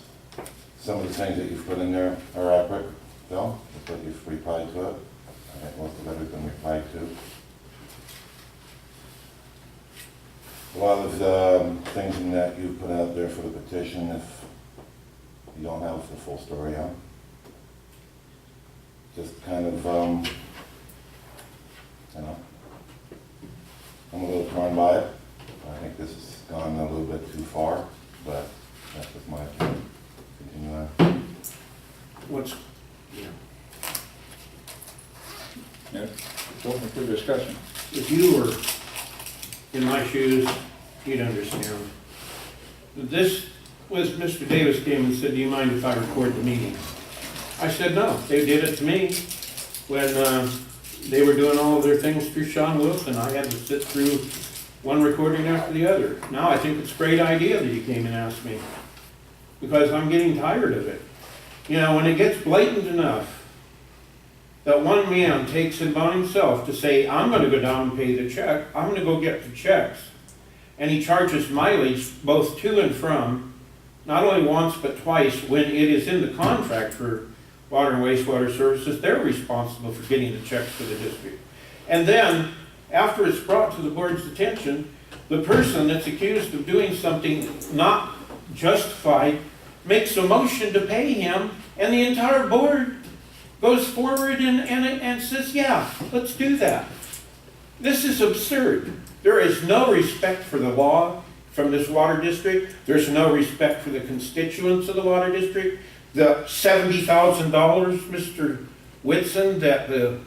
Some of the things that you've put in there are accurate, Phil, that's what you've replied to it. I think most of it has been replied to. A lot of the things in that you put out there for the petition, if you don't have the full story on. Just kind of, you know, I'm a little torn by it. I think this has gone a little bit too far, but that's just my opinion. Continue on.
What's, yeah.
Yes, it's open for discussion.
If you were in my shoes, you'd understand. This was, Mr. Davis came and said, do you mind if I record the meeting? I said, no. They did it to me when they were doing all of their things through Sean Wilson. I had to sit through one recording after the other. Now I think it's a great idea that you came and asked me, because I'm getting tired of it. You know, when it gets blatant enough that one man takes it upon himself to say, I'm gonna go down and pay the check, I'm gonna go get the checks, and he charges mileage both to and from, not only once but twice, when it is in the contract for water and wastewater services, they're responsible for getting the checks to the district. And then, after it's brought to the board's attention, the person that's accused of doing something not justified makes a motion to pay him, and the entire board goes forward and says, yeah, let's do that. This is absurd. There is no respect for the law from this water district. There's no respect for the constituents of the water district. The $70,000, Mr. Whitson, that the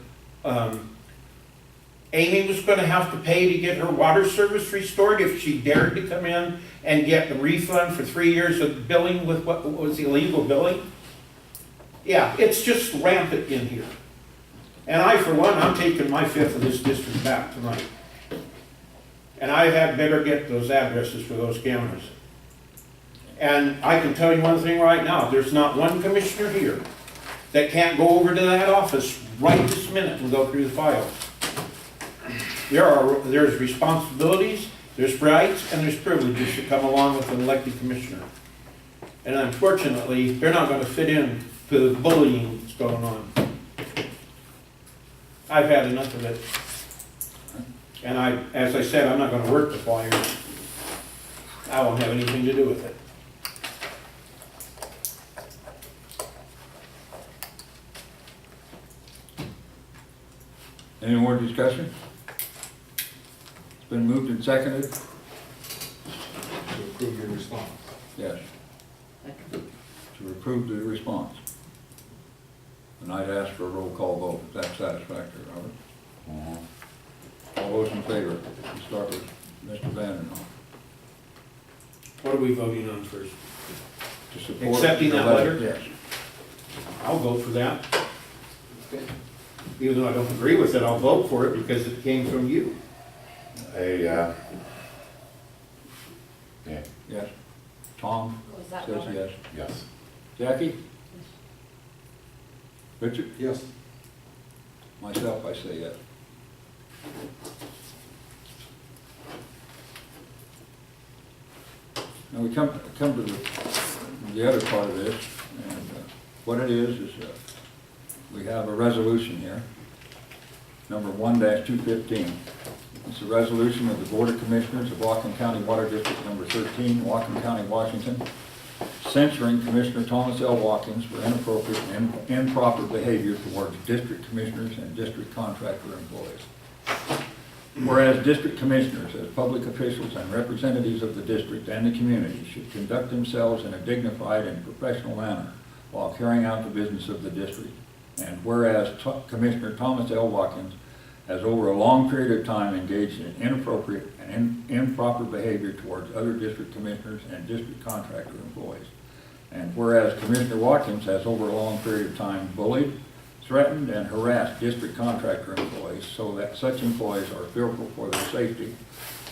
Amy was going to have to pay to get her water service restored if she dared to come in and get the refund for 3 years of billing with what was illegal billing. Yeah, it's just rampant in here. And I, for one, I'm taking my fifth of this district back tonight. And I had better get those addresses for those cameras. And I can tell you one thing right now, there's not one commissioner here that can't go over to that office right this minute and go through the files. There's responsibilities, there's rights, and there's privileges that come along with an elected commissioner. And unfortunately, they're not going to fit in to the bullying that's going on. I've had enough of it. And as I said, I'm not going to work the flyers. I won't have anything to do with it.
Any more discussion? It's been moved and seconded.
To approve your response.
Yes. To approve the response. And I'd ask for a roll call vote, if that's satisfactory, Robert.
Mhm.
All those in favor, we start with Mr. Vandernoff.
What are we voting on first?
To support
Accepting
the
that letter?
Yes.
I'll vote for that. Even though I don't agree with it, I'll vote for it because it came from you.
Yeah.
Yes. Tom
Was that
says
Robert?
yes.
Yes.
Jackie? Richard?
Yes.
Myself, I say yes. Now we come to the other part of this, and what it is we have a resolution here, number 1-215. It's a resolution of the Board of Commissioners of Whatcom County Water District number 13, Whatcom County, Washington, censuring Commissioner Thomas L. Watkins for inappropriate and improper behavior towards district commissioners and district contractor employees. Whereas district commissioners, as public officials and representatives of the district and the community, should conduct themselves in a dignified and professional manner while carrying out the business of the district. And whereas Commissioner Thomas L. Watkins has over a long period of time engaged in inappropriate and improper behavior towards other district commissioners and district contractor employees. And whereas Commissioner Watkins has over a long period of time bullied, threatened, and harassed district contractor employees so that such employees are fearful for their safety.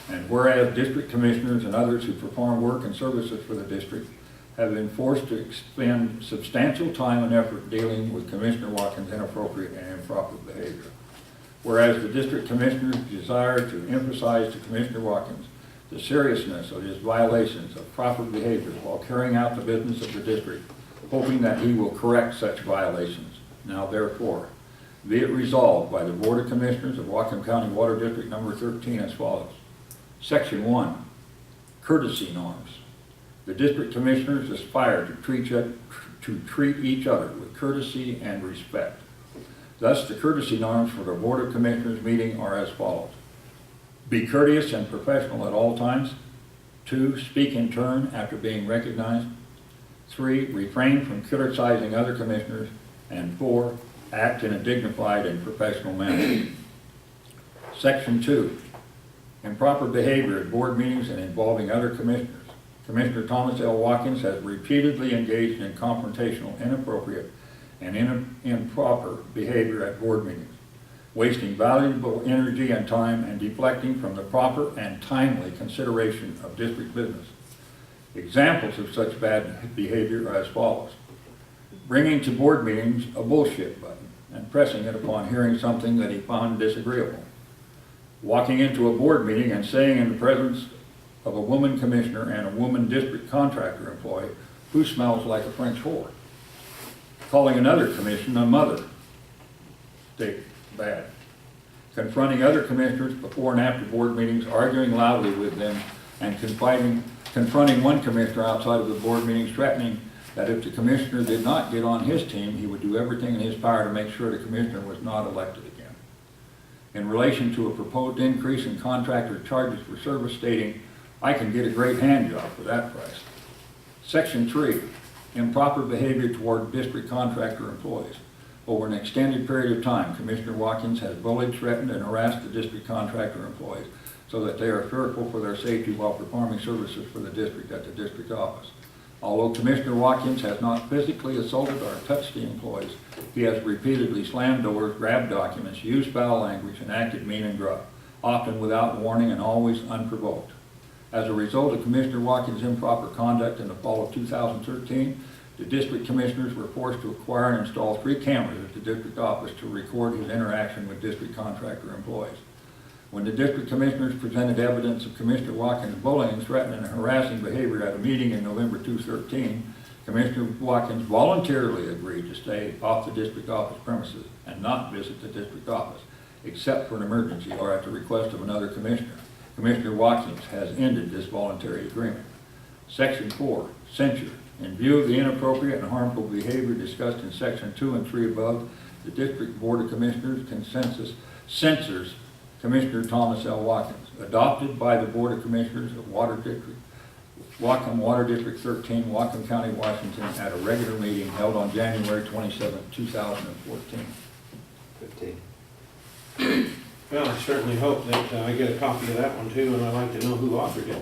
And whereas district commissioners and others who perform work and services for the district have been forced to expend substantial time and effort dealing with Commissioner Watkins' inappropriate and improper behavior. Whereas the district commissioners desire to emphasize to Commissioner Watkins the seriousness of his violations of proper behavior while carrying out the business of the district, hoping that he will correct such violations. Now therefore, be it resolved by the Board of Commissioners of Whatcom County Water District number 13 as follows. Section 1, courtesy norms. The district commissioners aspire to treat each other with courtesy and respect. Thus, the courtesy norms for the Board of Commissioners meeting are as follows. Be courteous and professional at all times. 2, speak in turn after being recognized. 3, refrain from criticizing other commissioners. And 4, act in a dignified and professional manner. Section 2, improper behavior at board meetings and involving other commissioners. Commissioner Thomas L. Watkins has repeatedly engaged in confrontational, inappropriate, and improper behavior at board meetings, wasting valuable energy and time and deflecting from the proper and timely consideration of district business. Examples of such bad behavior are as follows. Bringing to board meetings a bullshit button and pressing it upon hearing something that he found disagreeable. Walking into a board meeting and saying in the presence of a woman commissioner and a woman district contractor employee who smells like a French whore. Calling another commission a mother. Stick, bad. Confronting other commissioners before and after board meetings, arguing loudly with them, and confronting one commissioner outside of the board meetings, threatening that if the commissioner did not get on his team, he would do everything in his power to make sure the commissioner was not elected again. In relation to a proposed increase in contractor charges for service, stating, I can get a great hand job for that price. Section 3, improper behavior toward district contractor employees. Over an extended period of time, Commissioner Watkins has bullied, threatened, and harassed the district contractor employees so that they are fearful for their safety while performing services for the district at the district office. Although Commissioner Watkins has not physically assaulted or touched the employees, he has repeatedly slammed doors, grabbed documents, used foul language, and acted mean and gruff, often without warning and always unprovoked. As a result of Commissioner Watkins' improper conduct in the fall of 2013, the district commissioners were forced to acquire and install 3 cameras at the district office to record his interaction with district contractor employees. When the district commissioners presented evidence of Commissioner Watkins' bullying, threatening, and harassing behavior at a meeting in November 2013, Commissioner Watkins voluntarily agreed to stay off the district office premises and not visit the district office, except for an emergency or at the request of another commissioner. Commissioner Watkins has ended this voluntary agreement. Section 4, censure. In view of the inappropriate and harmful behavior discussed in Section 2 and 3 above, the District Board of Commissioners consensus censors Commissioner Thomas L. Watkins, adopted by the Board of Commissioners of Water District Whatcom Water District 13, Whatcom County, Washington, at a regular meeting held on January 27, 2014.
15.
Well, I certainly hope that I get a copy of that one too, and I'd like to know who authored it.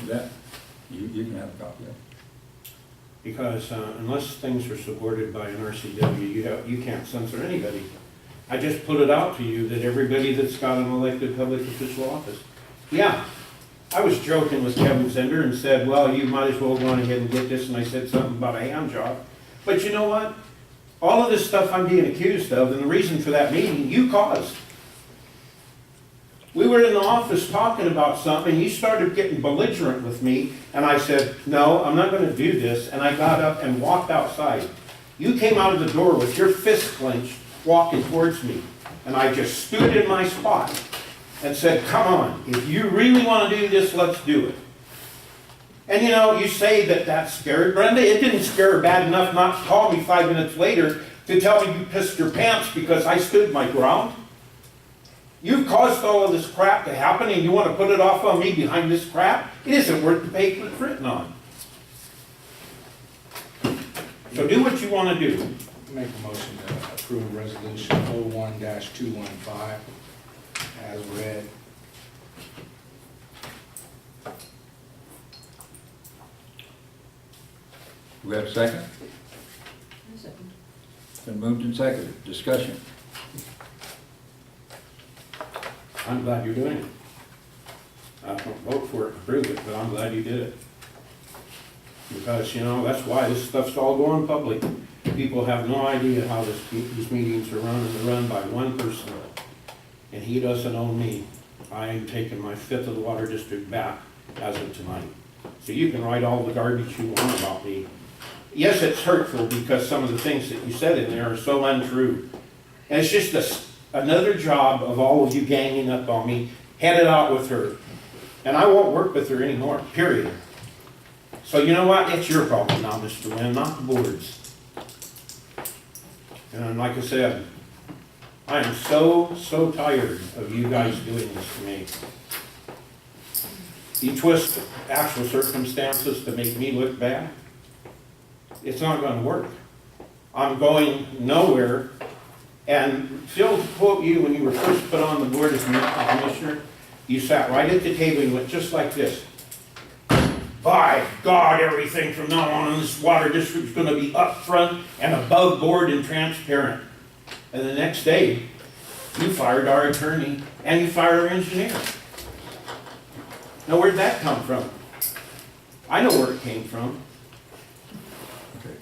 That, you can have a copy of it.
Because unless things are supported by an RCW, you can't censor anybody. I just put it out to you that everybody that's got an elected public official office. Yeah, I was joking with Kevin Zender and said, well, you might as well go on ahead and get this, and I said something about a hand job. But you know what? All of this stuff I'm being accused of, and the reason for that meeting, you caused. We were in the office talking about something, and you started getting belligerent with me, and I said, no, I'm not gonna do this, and I got up and walked outside. You came out of the door with your fist clenched, walking towards me, and I just stood in my spot and said, come on, if you really wanna do this, let's do it. And you know, you say that that scared Brenda. It didn't scare her bad enough not to call me 5 minutes later to tell me you pissed your pants because I stood my ground. You've caused all of this crap to happen and you want to put it off on me behind this crap? It isn't worth the paper it's written on. So do what you want to do.
Make a motion to approve resolution 01-215 as read.
Do we have a second? Been moved and seconded. Discussion.
I'm glad you're doing it. I won't vote for it to prove it, but I'm glad you did it. Because, you know, that's why this stuff's all going public. People have no idea how these meetings are run, and they're run by one person. And he doesn't own me. I am taking my fifth of the water district back as of tonight. So you can write all the garbage you want about me. Yes, it's hurtful because some of the things that you said in there are so untrue. And it's just another job of all of you ganging up on me, headed out with her. And I won't work with her anymore, period. So you know what? It's your problem now, Mr. Wynn, not the board's. And like I said, I am so tired of you guys doing this to me. You twist actual circumstances to make me look bad. It's not going to work. I'm going nowhere. And Phil, to quote you, when you were first put on the board as commissioner, you sat right at the table and went just like this. By God, everything from now on in this water district is going to be upfront and above board and transparent. And the next day, you fired our attorney and you fired our engineer. Now, where'd that come from? I know where it came from.
Okay.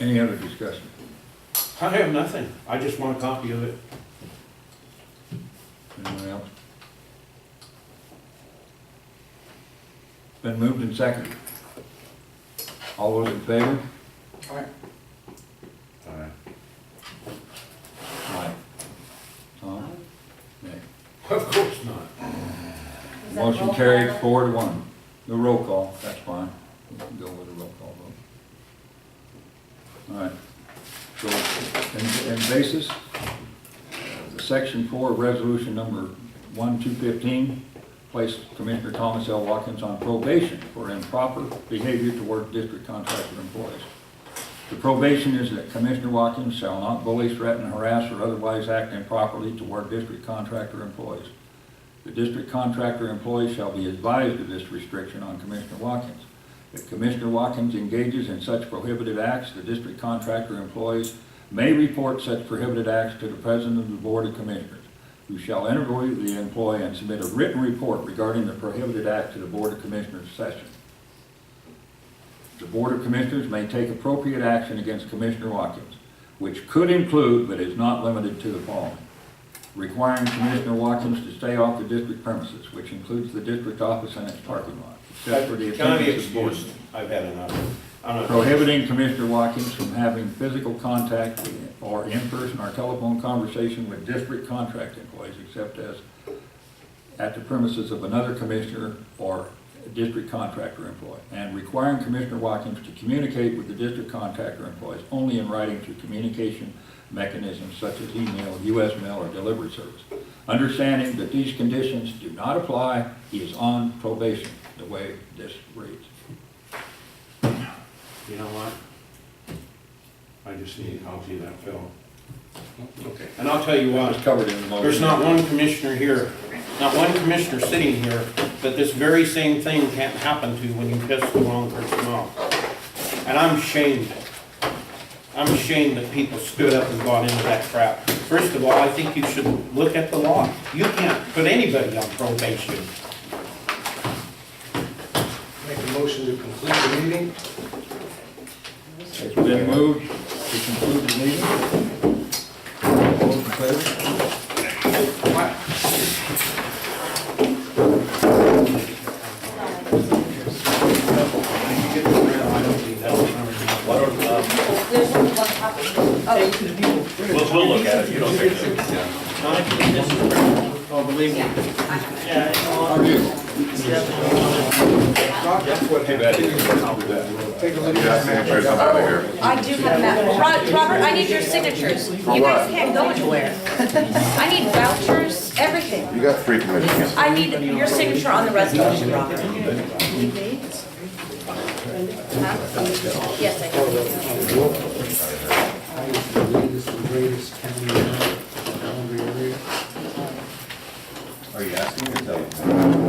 Any other discussion?
I have nothing. I just want a copy of it.
Anyone else? Been moved and seconded. All those in favor?
Aye.
Aye.
Aye. Tom? Nay.
Of course not.
Is that
Motion
roll
carried
call?
4-1. The roll call, that's fine. We can go with a roll call vote. All right. So, in basis, Section 4 of Resolution number 1215, placed Commissioner Thomas L. Watkins on probation for improper behavior toward district contractor employees. The probation is that Commissioner Watkins shall not bully, threaten, harass, or otherwise act improperly toward district contractor employees. The district contractor employee shall be advised of this restriction on Commissioner Watkins. If Commissioner Watkins engages in such prohibited acts, the district contractor employees may report such prohibited acts to the President of the Board of Commissioners, who shall interview the employee and submit a written report regarding the prohibited act to the Board of Commissioners session. The Board of Commissioners may take appropriate action against Commissioner Watkins, which could include, but is not limited to, the following: requiring Commissioner Watkins to stay off the district premises, which includes the district office and its parking lot, except for the
Can I be
attendance of board
excused?
meetings.
I've had enough. I'm not-
Prohibiting Commissioner Watkins from having physical contact or in-person or telephone conversation with district contract employees, except as at the premises of another commissioner or district contractor employee, and requiring Commissioner Watkins to communicate with the district contractor employees only in writing through communication mechanisms such as email, U.S. mail, or delivery service. Understanding that these conditions do not apply, he is on probation, the way this reads.
You know what? I just need a copy of that, Phil.
Okay.
And I'll tell you
It
what,
was covered in the motion.
there's not one commissioner here, not one commissioner sitting here, that this very same thing can't happen to when you piss the wrong person off. And I'm ashamed. I'm ashamed that people stood up and bought into that crap. First of all, I think you should look at the law. You can't put anybody on probation.
Make a motion to conclude the meeting.
It's been moved to conclude the meeting. All those in favor?
There's only one copy.
We'll look at it, you don't take it.
Oh, believe me.
How are you?
Take a look
You got signatures on out of here.
I do have that. Robert, I need your signatures. You guys can't go anywhere. I need vouchers, everything.
You got 3 commissioners.
I need your signature on the resolution, Robert. Huh? Yes, I do.
the latest and greatest county calendar area.
Are you asking me to tell you?